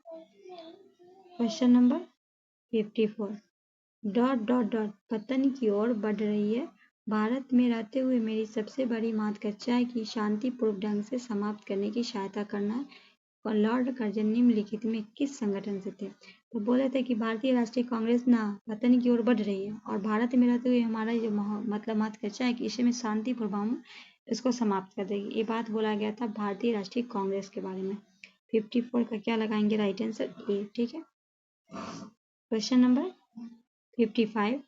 Question number 54, dot dot dot पतन की ओर बढ़ रही है। भारत में रहते हुए मेरी सबसे बड़ी महत्वाकांक्षा है कि शांतिपूर्वक ढंग से समाप्त करने की सहायता करना है। और लॉर्ड कर्जन निम्नलिखित में किस संगठन से थे? तो बोले थे कि भारतीय राष्ट्रीय कांग्रेस ना पतन की ओर बढ़ रही है और भारत में रहते हुए हमारा जो मतलब महत्वाकांक्षा है कि इसमें शांतिपूर्वक हम इसको समाप्त कर देगी। ये बात बोला गया था भारतीय राष्ट्रीय कांग्रेस के बारे में। 54 का क्या लगाएंगे? Right answer A. ठीक है। क्वेश्चन नंबर 55,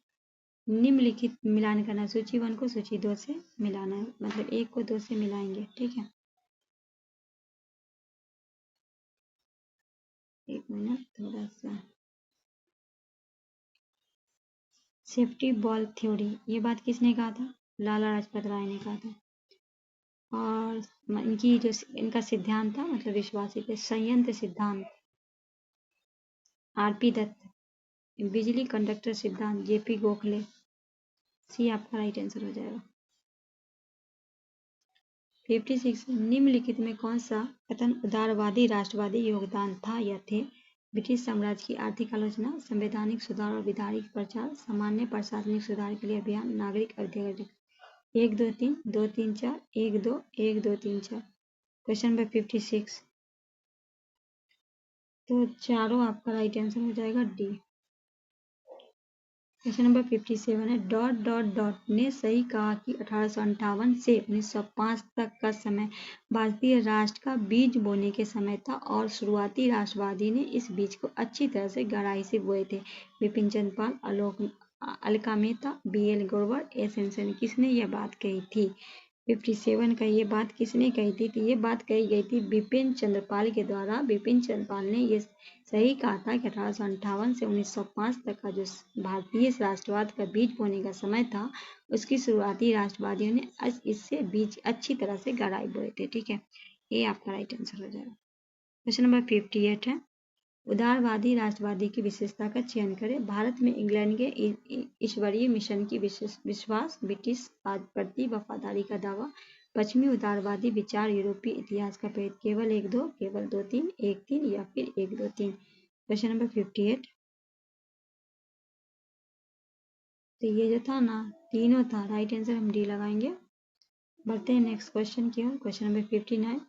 निम्नलिखित मिलान करना। सूची 1 को सूची 2 से मिलाना है, मतलब 1 को 2 से मिलाएंगे। ठीक है। एक मिनट, थोड़ा सा। सेफ्टी बॉल थ्योरी, ये बात किसने कहा था? लाला लाजपत राय ने कहा था। और इनकी जो इनका सिद्धांत था, मतलब विश्वासी थे। संयंत्र सिद्धांत आरपी दत्त। बिजली कंडक्टर सिद्धांत जेपी गोखले। सी आपका राइट आंसर हो जाएगा। 56, निम्नलिखित में कौन सा कथन उदारवादी राष्ट्रवादी योगदान था या थे? ब्रिटिश साम्राज्य की आर्थिक आलोचना, संवैधानिक सुधार और विधायिक प्रचार, सामान्य प्रशासनिक सुधार के लिए अभियान, नागरिक अधिकार। 1 2 3 2 3 4 1 2 1 2 3 4। क्वेश्चन नंबर 56, तो चारों आपका राइट आंसर हो जाएगा डी। क्वेश्चन नंबर 57 है, डॉट डॉट डॉट ने सही कहा कि 1858 से 1905 तक का समय भारतीय राष्ट्र का बीज बोने के समय था और शुरुआती राष्ट्रवादी ने इस बीज को अच्छी तरह से गहराई से बोए थे। विपिन चंद्र पाल, अलका मेहता, BL गौरवर, एस एन सेन। किसने यह बात कही थी? 57 का ये बात किसने कही थी? तो ये बात कही गई थी बिपिन चंद्रपाल के द्वारा। बिपिन चंद्रपाल ने ये सही कहा था कि 1858 से 1905 तक का जो भारतीय राष्ट्रवाद का बीज बोने का समय था, उसकी शुरुआती राष्ट्रवादियों ने इससे बीज अच्छी तरह से गहराई बोए थे। ठीक है। ये आपका राइट आंसर हो जाएगा। क्वेश्चन नंबर 58 है, उदारवादी राष्ट्रवादी की विशेषता का चयन करें। भारत में इंग्लैंड के ईश्वरीय मिशन की विश्वास, ब्रिटिश राज प्रति वफादारी का दावा, पश्चिमी उदारवादी विचार, यूरोपीय इतिहास का भेद। केवल 1 2, केवल 2 3, 1 3 या फिर 1 2 3। क्वेश्चन नंबर 58, तो ये जो था ना, तीनों था। राइट आंसर हम डी लगाएंगे। बढ़ते हैं नेक्स्ट क्वेश्चन की ओर। क्वेश्चन नंबर 59,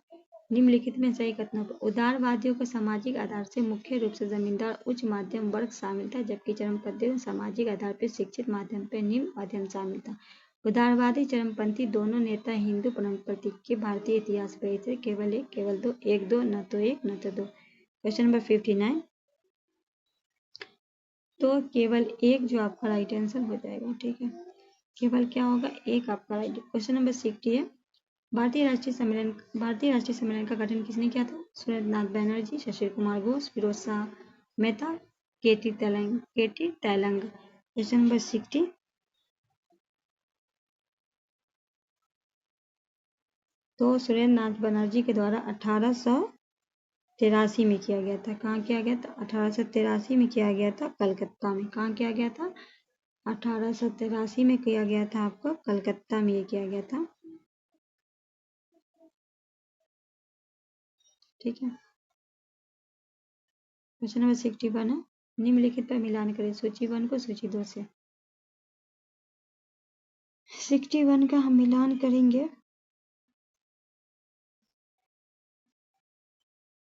निम्नलिखित में सही कथनों पर। उदारवादियों को सामाजिक आधार से मुख्य रूप से जमींदार उच्च मध्यम वर्ग शामिल था, जबकि चरमपंथियों सामाजिक आधार पर शिक्षित माध्यम पर निम्न मध्यम शामिल था। उदारवादी चरमपंथी दोनों नेता हिंदू प्रतीक के भारतीय इतिहास पर थे। केवल 1, केवल 2, 1 2, न तो 1 न तो 2। क्वेश्चन नंबर 59, तो केवल 1 जो आपका राइट आंसर हो जाएगा। ठीक है। केवल क्या होगा? 1 आपका राइट। क्वेश्चन नंबर 60 है, भारतीय राष्ट्रीय सम्मेलन का गठन किसने किया था? सुरेंद्रनाथ बैनर्जी, शशिर कुमार घोष, फिरोज शाह मेहता, केटी तैलंग। क्वेश्चन नंबर 60, तो सुरेंद्रनाथ बनर्जी के द्वारा 1883 में किया गया था। कहाँ किया गया था? 1883 में किया गया था, कलकत्ता में। कहाँ किया गया था? 1883 में किया गया था, आपको कलकत्ता में ये किया गया था। ठीक है। क्वेश्चन नंबर 61 है, निम्नलिखित पर मिलान करें। सूची 1 को सूची 2 से। 61 का हम मिलान करेंगे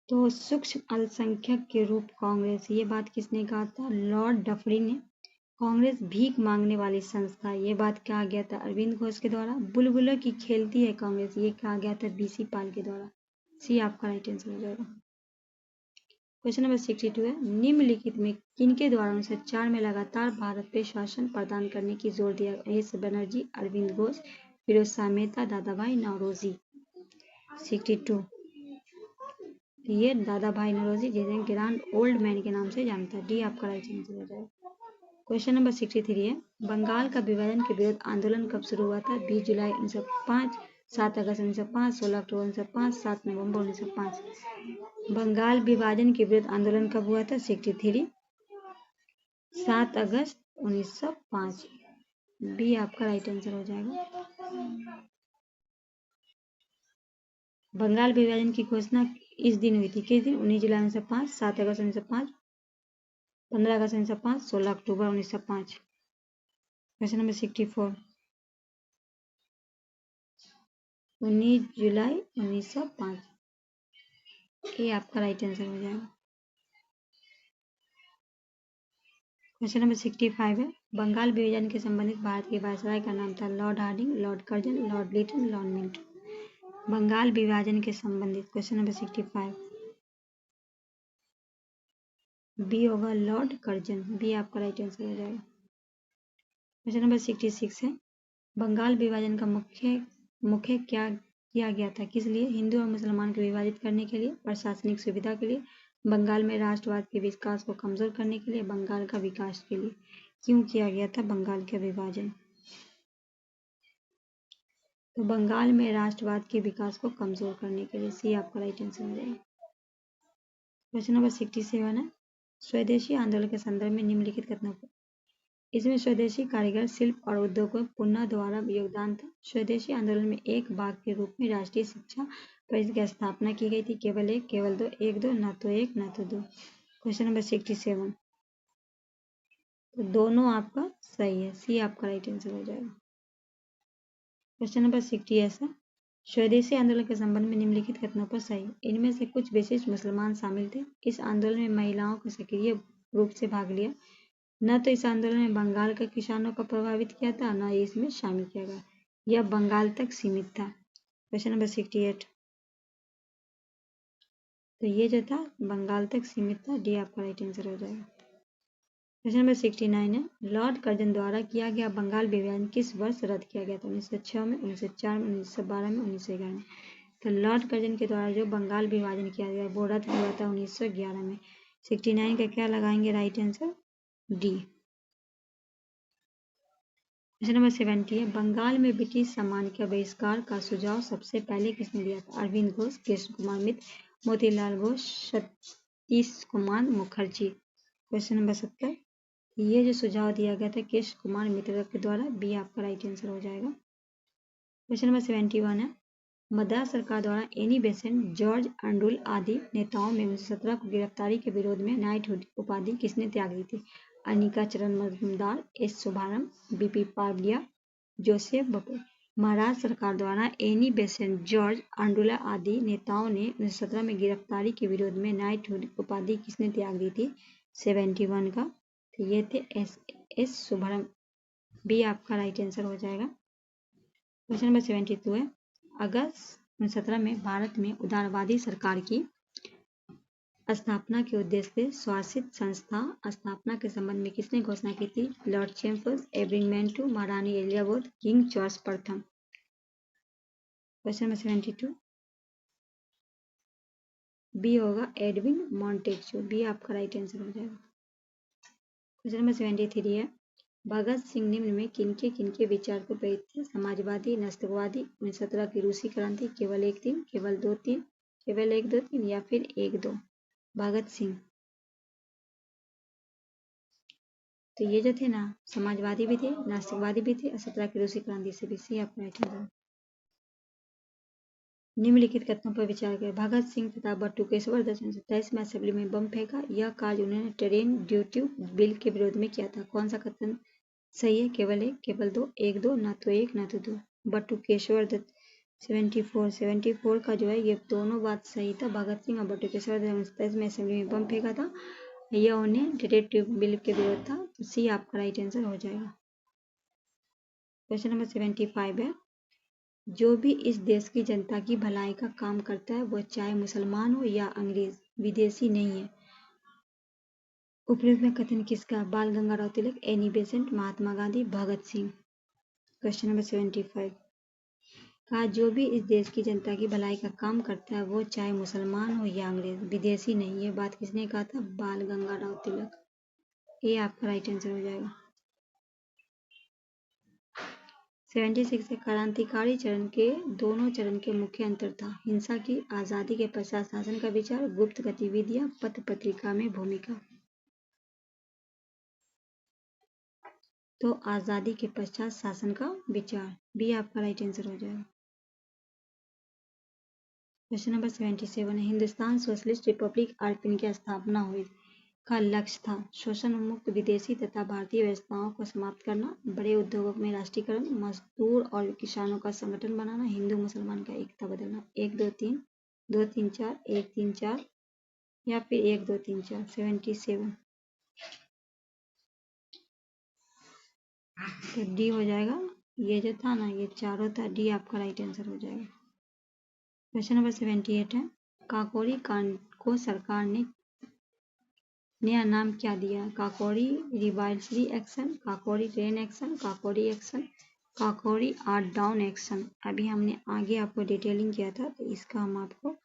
तो सूक्ष्म अल्पसंख्यक के रूप कांग्रेस, ये बात किसने कहा था? लॉर्ड डफरिन ने। कांग्रेस भीख मांगने वाली संस्था, ये बात कहा गया था अरविंद घोष के द्वारा। बुलबुलों की खेलती है कांग्रेस, ये कहा गया था BC पाल के द्वारा। सी आपका राइट आंसर हो जाएगा। क्वेश्चन नंबर 62 है, निम्नलिखित में किनके द्वारा 1904 में लगातार भारत पे शासन प्रदान करने की जोर दिया? एस बनर्जी, अरविंद घोष, फिरोज शाह मेहता, दादा भाई नौरोजी। 62 ये दादा भाई नौरोजी, जिन्हें ग्रैंड ओल्ड मैन के नाम से जानता है। डी आपका राइट आंसर हो जाएगा। क्वेश्चन नंबर 63 है, बंगाल का विभाजन के विरुद्ध आंदोलन कब शुरू हुआ था? 20 जुलाई 1905, 7 अगस्त 1905, 16 अक्टूबर 1905, 7 नवंबर 1905। बंगाल विभाजन के विरुद्ध आंदोलन कब हुआ था? 63 7 अगस्त 1905। बी आपका राइट आंसर हो जाएगा। बंगाल विभाजन की घोषणा इस दिन हुई थी, किस दिन? 19 जुलाई 1905, 7 अगस्त 1905, 15 अगस्त 1905, 16 अक्टूबर 1905। क्वेश्चन नंबर 64, 19 जुलाई 1905। ये आपका राइट आंसर हो जाएगा। क्वेश्चन नंबर 65 है, बंगाल विभाजन के संबंधित भारत के वायसराय का नाम था? Lord Hardinge, Lord Curzon, Lord Lytton, Lord Minto. Bengal विभाजन के संबंधित क्वेश्चन नंबर 65 बी होगा लॉर्ड कर्जन। बी आपका राइट आंसर हो जाएगा। क्वेश्चन नंबर 66 है, बंगाल विभाजन का मुख्य क्या किया गया था? किस लिए? हिंदू और मुसलमान को विभाजित करने के लिए, प्रशासनिक सुविधा के लिए, बंगाल में राष्ट्रवाद के विकास को कमजोर करने के लिए, बंगाल का विकास के लिए। क्यों किया गया था बंगाल का विभाजन? तो बंगाल में राष्ट्रवाद के विकास को कमजोर करने के लिए। सी आपका राइट आंसर हो जाएगा। क्वेश्चन नंबर 67 है, स्वदेशी आंदोलन के संदर्भ में निम्नलिखित कथनों को। इसमें स्वदेशी कारीगर, शिल्प और उद्योगों पुनः द्वारा योगदान था। स्वदेशी आंदोलन में एक भाग के रूप में राष्ट्रीय शिक्षा परिषद की स्थापना की गई थी। केवल एक, केवल दो, एक दो, न तो एक न तो दो। क्वेश्चन नंबर 67 तो दोनों आपका सही है। सी आपका राइट आंसर हो जाएगा। क्वेश्चन नंबर 68 है, स्वदेशी आंदोलन के संबंध में निम्नलिखित कथनों पर सही। इनमें से कुछ विशिष्ट मुसलमान शामिल थे। इस आंदोलन में महिलाओं को सक्रिय रूप से भाग लिया। न तो इस आंदोलन में बंगाल के किसानों को प्रभावित किया था, न ही इसमें शामिल किया गया। यह बंगाल तक सीमित था। क्वेश्चन नंबर 68 तो ये जो था बंगाल तक सीमित था। डी आपका राइट आंसर हो जाएगा। क्वेश्चन नंबर 69 है, लॉर्ड कर्जन द्वारा किया गया बंगाल विभाजन किस वर्ष रद्द किया गया था? 1906 में, 1904 में, 1912 में, 1911 में। तो लॉर्ड कर्जन के द्वारा जो बंगाल विभाजन किया गया वो रद्द हुआ था 1911 में। 69 का क्या लगाएंगे right answer? D. Question number 70 है, बंगाल में ब्रिटिश साम्राज्य के बहिष्कार का सुझाव सबसे पहले किसने दिया था? अरविंद घोष, कृष्ण कुमार मित्र, मोतीलाल घोष, सतीश कुमार मुखर्जी। क्वेश्चन नंबर 70 ये जो सुझाव दिया गया था कृष्ण कुमार मित्र के द्वारा। बी आपका राइट आंसर हो जाएगा। क्वेश्चन नंबर 71 है, मद्रास सरकार द्वारा एनी बेसेंट, जॉर्ज अर्नुल आदि नेताओं में 1917 को गिरफ्तारी के विरोध में नाइटहुड उपाधि किसने त्याग दी थी? अनिका चरण मजूमदार, एस शुभारंभ, बीपी पावलिया, जोसेफ बपे। महाराष्ट्र सरकार द्वारा एनी बेसेंट, जॉर्ज अर्नुल आदि नेताओं ने 1917 में गिरफ्तारी के विरोध में नाइटहुड उपाधि किसने त्याग दी थी? 71 का तो ये थे एस शुभारंभ। बी आपका राइट आंसर हो जाएगा। क्वेश्चन नंबर 72 है, अगस्त 1917 में भारत में उदारवादी सरकार की स्थापना के उद्देश्य से स्वायत्त संस्था स्थापना के संबंध में किसने घोषणा की थी? लॉर्ड चैम्बर्स, एडविन मैंटो, महारानी एलिजाबेथ, किंग जॉर्ज प्रथम। क्वेश्चन नंबर 72 बी होगा एडविन मॉन्टेग्यू। बी आपका राइट आंसर हो जाएगा। क्वेश्चन नंबर 73 है, भगत सिंह निम्न में किनके विचार को प्रेरित थे? समाजवादी, नास्तिकवादी, 1917 की रूसी क्रांति, केवल एक दिन, केवल दो तीन, केवल एक दो तीन या फिर एक दो। भगत सिंह तो ये जो थे ना समाजवादी भी थे, नास्तिकवादी भी थे और 17 की रूसी क्रांति से भी। सी आपका राइट आंसर। निम्नलिखित कथनों पर विचार करें। भगत सिंह तथा बटुकेश्वर दत्त ने 27 में असेंबली में बम फेंका। यह कार्य उन्होंने ट्रेन ड्यूटी बिल के विरोध में किया था। कौन सा कथन सही है? केवल एक, केवल दो, एक दो, न तो एक न तो दो। बटुकेश्वर दत्त 74 का जो है ये दोनों बात सही था। भगत सिंह और बटुकेश्वर दत्त ने 27 में असेंबली में बम फेंका था, यह उन्हें ट्रेड बिल के विरोध था। तो सी आपका राइट आंसर हो जाएगा। क्वेश्चन नंबर 75 है, जो भी इस देश की जनता की भलाई का काम करता है वह चाहे मुसलमान हो या अंग्रेज, विदेशी नहीं है। उपरोक्त में कथन किसका? बाल गंगाधर तिलक, Annie Besant, Mahatma Gandhi, Bhagat Singh. Question number 75 कहा जो भी इस देश की जनता की भलाई का काम करता है वो चाहे मुसलमान हो या अंग्रेज, विदेशी नहीं। ये बात किसने कहा था? बाल गंगाधर तिलक। ये आपका राइट आंसर हो जाएगा। 76 क्रांतिकारी चरण के दोनों चरण के मुख्य अंतर था। हिंसा की, आजादी के पश्चात शासन का विचार, गुप्त गतिविधियां, पत्र पत्रिका में भूमिका। तो आजादी के पश्चात शासन का विचार, भी आपका राइट आंसर हो जाएगा। Question number 77 Hindustan socialist Republic RPN की स्थापना हुई का लक्ष्य था शोषण मुक्त विदेशी तथा भारतीय व्यवस्थाओं को समाप्त करना, बड़े उद्योगों में राष्ट्रीयकरण, मजदूर और किसानों का संगठन बनाना, हिंदू मुसलमान का एकता बदलना। 1 2 3 2 3 4 1 3 4 या फिर 1 2 3 4। 77 तो डी हो जाएगा। ये जो था ना, ये चारों था, डी आपका राइट आंसर हो जाएगा। क्वेश्चन नंबर 78 है काकोरी कांड को सरकार ने नया नाम क्या दिया? Kakori revolutionary action, Kakori train action, Kakori action, Kakori art down action. अभी हमने आगे आपको डिटेलिंग किया था तो इसका हम आपको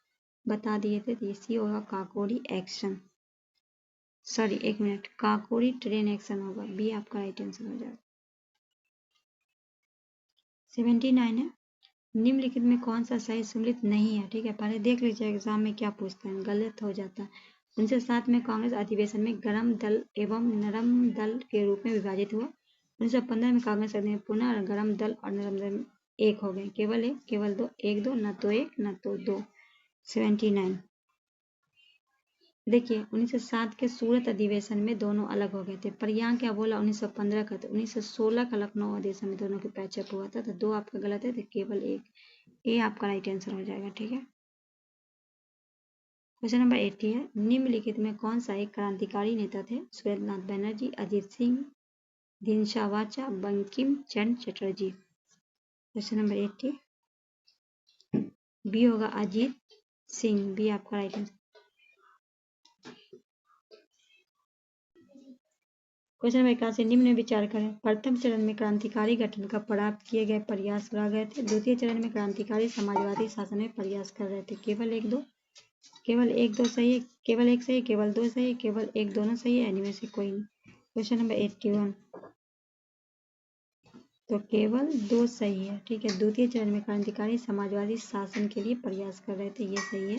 बता दिए थे। तो इसी होगा Kakori action, sorry 1 minute, Kakori train action होगा, बी आपका राइट आंसर हो जाएगा। 79 है निम्नलिखित में कौन सा सही सम्मिलित नहीं है? ठीक है, पहले देख लीजिए एग्जाम में क्या पूछते हैं, गलत हो जाता है। 1907 में कांग्रेस अधिवेशन में गरम दल एवं नरम दल के रूप में विभाजित हुआ। 1915 में कांग्रेस अधिवेशन पुनः गरम दल और नरम दल एक हो गए, केवल एक, केवल दो, एक दो, न तो एक न तो दो। 79 देखिए 1907 के सूरत अधिवेशन में दोनों अलग हो गए थे, पर यहाँ क्या बोला 1915 का, तो 1916 का लखनऊ अधिवेशन में दोनों के पैचअप हुआ था। तो दो आपका गलत है, तो केवल एक, ये आपका राइट आंसर हो जाएगा। ठीक है, क्वेश्चन नंबर 80 है निम्नलिखित में कौन सा एक क्रांतिकारी नेता थे? सुरेंद्रनाथ बनर्जी, अजीत सिंह, दिनशा वाचा, Bankim Chandra Chatterjee. Question number 80 B होगा अजीत सिंह, बी आपका राइट आंसर। क्वेश्चन नंबर 81 निम्न में विचार करें। प्रथम चरण में क्रांतिकारी गठन का प्राप्त किए गए प्रयास रह गए थे। द्वितीय चरण में क्रांतिकारी समाजवादी शासन में प्रयास कर रहे थे। केवल एक दो, केवल एक दो सही है, केवल एक सही है, केवल दो सही है, केवल एक दोनों सही है, इनमें से कोई नहीं। क्वेश्चन नंबर 81 तो केवल दो सही है। ठीक है, द्वितीय चरण में क्रांतिकारी समाजवादी शासन के लिए प्रयास कर रहे थे, ये सही है।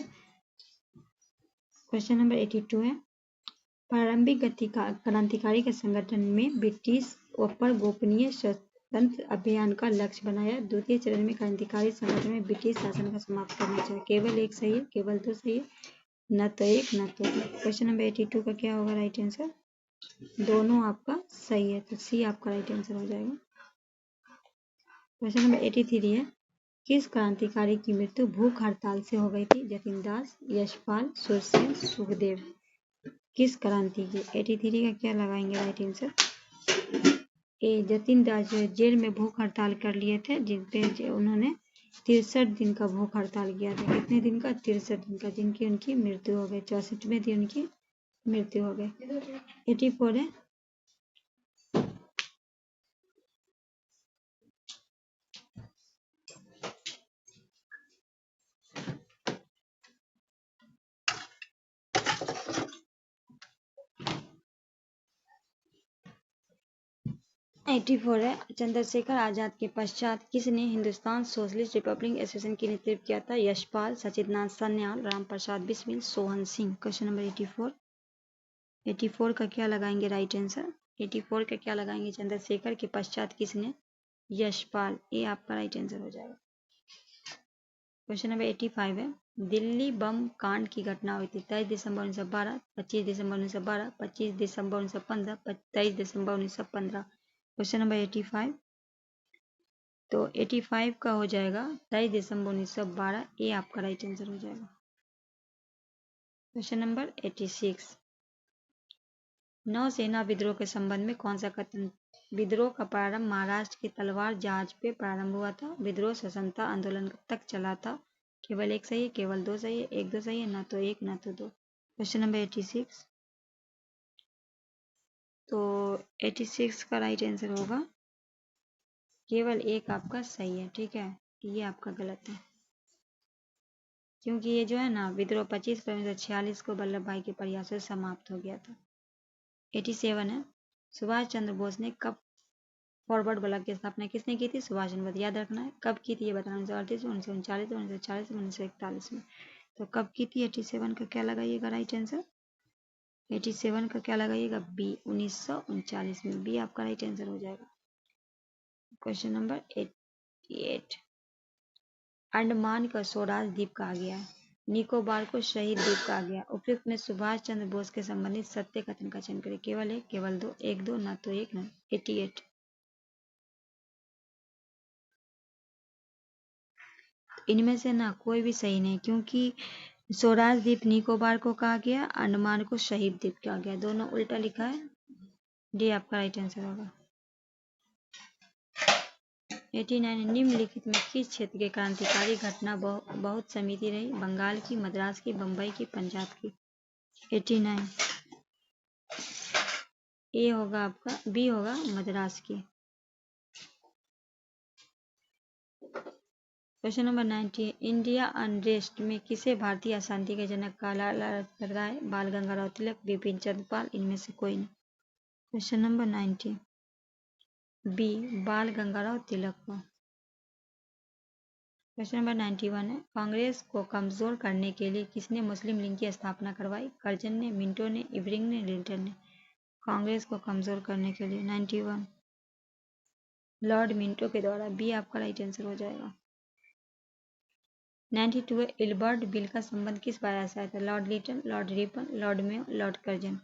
क्वेश्चन नंबर 82 है प्रारंभिक क्रांतिकारी के संगठन में ब्रिटिश पर गोपनीय स्वतंत्र अभियान का लक्ष्य बनाया। द्वितीय चरण में क्रांतिकारी संगठन में ब्रिटिश शासन का समाप्त करना चाहिए। केवल एक सही है, केवल दो सही है, न तो एक न तो दो। क्वेश्चन नंबर 82 का क्या होगा राइट आंसर? दोनों आपका सही है, तो सी आपका राइट आंसर हो जाएगा। क्वेश्चन नंबर 83 है किस क्रांतिकारी की मृत्यु भूख हड़ताल से हो गई थी? जतिन दास, यशपाल, सुरसेन, सुखदेव। किस क्रांति की? 83 का क्या लगाएंगे राइट आंसर? ए जतिन दास जो जेल में भूख हड़ताल कर लिए थे, जिनपे उन्होंने 63 दिन का भूख हड़ताल किया था। कितने दिन का? 63 दिन का, जिनकी उनकी मृत्यु हो गई। 64वें दिन उनकी मृत्यु हो गई। 84 है 84 है चंद्रशेखर आजाद के पश्चात किसने हिंदुस्तान सोशलिस्ट रिपब्लिक एसोसिएशन की नेतृत्व किया था? यशपाल, सचिदानंद सान्याल, रामप्रसाद बिस्मिल, सोहन सिंह। क्वेश्चन नंबर 84 84 का क्या लगाएंगे राइट आंसर? 84 का क्या लगाएंगे? चंद्रशेखर के पश्चात किसने? यशपाल, ये आपका राइट आंसर हो जाएगा। क्वेश्चन नंबर 85 है दिल्ली बम कांड की घटना हुई थी 23 दिसंबर 1912, 25 दिसंबर 1912, 25 दिसंबर 1915, 23 दिसंबर 1915। क्वेश्चन नंबर 85 तो 85 का हो जाएगा 23 दिसंबर 1912, ये आपका राइट आंसर हो जाएगा। क्वेश्चन नंबर 86 नौसेना विद्रोह के संबंध में कौन सा कथन? विद्रोह का प्रारंभ महाराष्ट्र के तलवार जहाज पे प्रारंभ हुआ था। विद्रोह स्वतंत्रता आंदोलन तक चला था। केवल एक सही है, केवल दो सही है, एक दो सही है, ना तो एक ना तो दो। क्वेश्चन नंबर 86 तो 86 का राइट आंसर होगा, केवल एक आपका सही है। ठीक है, ये आपका गलत है, क्योंकि ये जो है ना विद्रोह 25 फरवरी 1946 को वल्लभ भाई के प्रयासों से समाप्त हो गया था। 87 है, सुभाष चंद्र बोस ने कब फॉरवर्ड ब्लॉक की स्थापना किसने की थी? सुभाष चंद्र बोस। याद रखना है कब की थी ये बताना, 1938 में, 1939 में, 1940 में, 1941 में। तो कब की थी? 87 का क्या लगाइएगा राइट आंसर? 87 का क्या लगाइएगा? बी, 1939 में। बी आपका राइट आंसर हो जाएगा। क्वेश्चन नंबर 88, अंडमान को स्वराज द्वीप कहा गया है, निकोबार को शहीद द्वीप कहा गया। उपयुक्त में सुभाष चंद्र बोस के संबंधित सत्य कथन का चयन करें। केवल एक, केवल दो, एक दो, ना तो एक ना। 88, इनमें से ना कोई भी सही नहीं, क्योंकि स्वराज द्वीप निकोबार को कहा गया, अंडमान को शहीद द्वीप कहा गया, दोनों उल्टा लिखा है। डी आपका राइट आंसर होगा। 89, निम्नलिखित में किस क्षेत्र के क्रांतिकारी घटना बहुत समिति रही? बंगाल की, मद्रास की, बंबई की, पंजाब की। 89, ए होगा आपका, बी होगा मद्रास की। क्वेश्चन नंबर 90, इंडिया अनरेस्ट में किसे भारतीय अशांति के जनक कहा? लाला लाजपत राय, बाल गंगाधर तिलक, बिपिन चंद्र पाल, इनमें से कोई नहीं। क्वेश्चन नंबर 90, बी, बाल गंगाधर तिलक को। क्वेश्चन नंबर 91 है, कांग्रेस को कमजोर करने के लिए किसने मुस्लिम लीग की स्थापना करवाई? कर्जन ने, मिंटो ने, इवरिंग ने, लिंटन ने। कांग्रेस को कमजोर करने के लिए 91, लॉर्ड मिंटो के द्वारा। बी आपका राइट आंसर हो जाएगा। 92 है, इल्बर्ट बिल का संबंध किस पाया से आया था? Lord Lytton, Lord Ripon, Lord Mayo, Lord Curzon.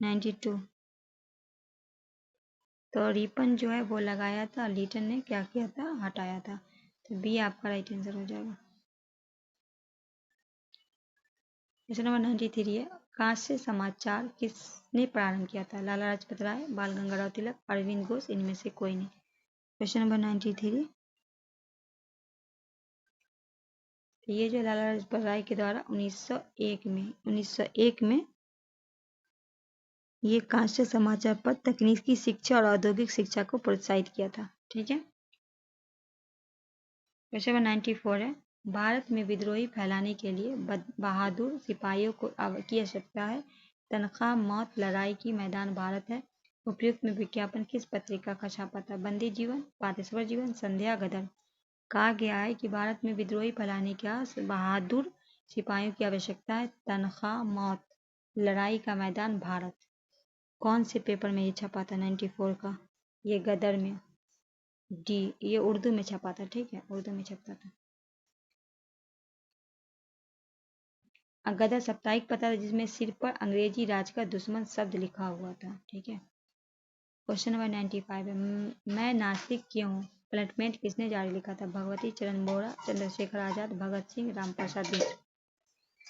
92, तो रिपन जो है वो लगाया था, लिटन ने क्या किया था? हटाया था। तो बी आपका राइट आंसर हो जाएगा। क्वेश्चन नंबर 93 है, कांस्य समाचार किसने प्रारंभ किया था? लाला लाजपत राय, बाल गंगाधर तिलक, अरविंद घोष, इनमें से कोई नहीं। क्वेश्चन नंबर 93, ये जो लाला लाजपत राय के द्वारा 1901 में ये कांस्य समाचार पर तकनीकी शिक्षा और औद्योगिक शिक्षा को प्रोत्साहित किया था। ठीक है। क्वेश्चन नंबर 94 है, भारत में विद्रोही फैलाने के लिए बहादुर सिपाहियों की आवश्यकता है। तनख्वाह, मौत, लड़ाई की मैदान भारत है। उपयुक्त में विज्ञापन किस पत्रिका का छापा था? बंदी जीवन, पातेश्वर जीवन, संध्या, गदर। कहा गया है कि भारत में विद्रोही फैलाने का बहादुर सिपाहियों की आवश्यकता है। तनख्वाह, मौत, लड़ाई का मैदान भारत। कौन से पेपर में ये छपा था 94 का? ये गदर में। डी, ये उर्दू में छपा था। ठीक है, उर्दू में छपता था। गदर साप्ताहिक पता था जिसमें सिर पर अंग्रेजी राज का दुश्मन शब्द लिखा हुआ था। ठीक है। क्वेश्चन नंबर 95 है, मैं नास्तिक क्यों हूँ? प्लेटमेंट किसने जारी लिखा था? भगवती चरण बोरा, चंद्रशेखर आजाद, भगत सिंह, रामप्रसाद बिस्मिल।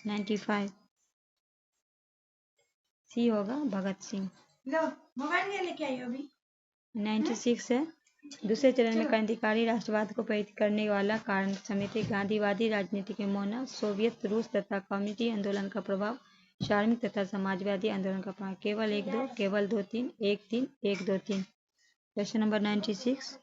95, सी होगा भगत सिंह। लो मोबाइल लेके आई हो अभी। 96 है, दूसरे चरण में क्रांतिकारी राष्ट्रवाद को प्रेरित करने वाला कारण समिति गांधीवादी राजनीति के मोहना, सोवियत रूस तथा कम्युनिटी आंदोलन का प्रभाव, धार्मिक तथा समाजवादी आंदोलन का प्रभाव। केवल एक दो, केवल दो तीन, एक तीन, एक दो तीन। क्वेश्चन नंबर 96,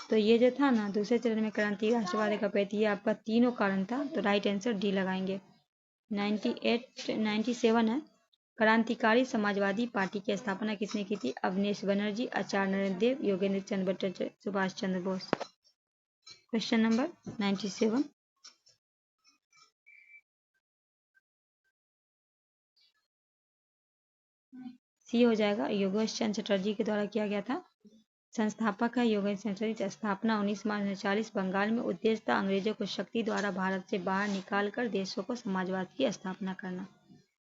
तो ये जो था ना दूसरे चरण में क्रांति राष्ट्रवाद का प्रेरित, ये आपका तीनों कारण था, तो राइट आंसर डी लगाएंगे। 97 है, क्रांतिकारी समाजवादी पार्टी की स्थापना किसने की थी? अवनेश बनर्जी, आचार्य नरेंद्र देव, योगेंद्र चंद्र भट्टाचार्य, सुभाष चंद्र बोस। क्वेश्चन नंबर 97, सी हो जाएगा, योगेश चंद्र चटर्जी के द्वारा किया गया था। संस्थापक है योगेश चंद्र चटर्जी। स्थापना 19 मार्च 1940 बंगाल में। उद्देश्य था अंग्रेजों को शक्ति द्वारा भारत से बाहर निकाल कर देशों को समाजवाद की स्थापना करना।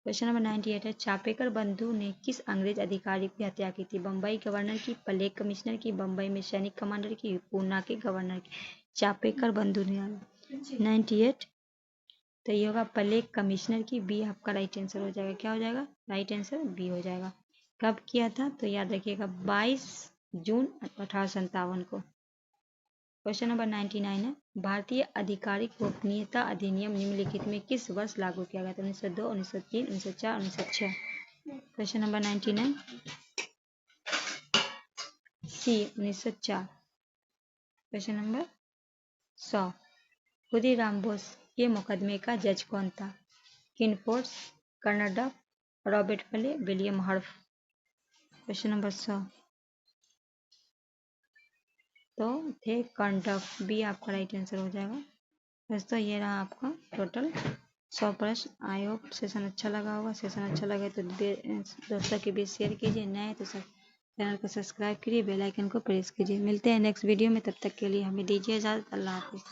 क्वेश्चन नंबर 98 है, चापेकर बंधु ने किस अंग्रेज अधिकारी की हत्या की थी? बम्बई गवर्नर की, प्लेग कमिश्नर की, बम्बई में सैनिक कमांडर की, पूना के गवर्नर की। चापेकर बंधु ने 98, तो ये होगा प्लेग कमिश्नर की। बी आपका राइट आंसर हो जाएगा। क्या हो जाएगा? राइट आंसर बी हो जाएगा। कब किया था? तो याद रखिएगा 22 जून 1857 को। क्वेश्चन नंबर 99 है, भारतीय आधिकारिक गोपनीयता अधिनियम निम्नलिखित में किस वर्ष लागू किया गया था? 1902, 1903, 1904, 1906। क्वेश्चन नंबर 99 सी 1904। क्वेश्चन नंबर 100 खुदीराम बोस के मुकदमे का जज कौन था? किनफोर्ड, कर्नाडक, रॉबर्ट फले, विलियम हर्फ। क्वेश्चन नंबर 100 तो थे कर्नाटक, बी आपका राइट आंसर हो जाएगा। दोस्तों ये रहा आपका टोटल 100 प्रश्न। आई होप सेशन अच्छा लगा होगा। सेशन अच्छा लगे तो दोस्तों के बीच शेयर कीजिए, नए तो चैनल को सब्सक्राइब कीजिए, बेल आइकन को प्रेस कीजिए। मिलते हैं नेक्स्ट वीडियो में, तब तक के लिए हमें दीजिए इजाज़त। अल्लाह हाफिज़।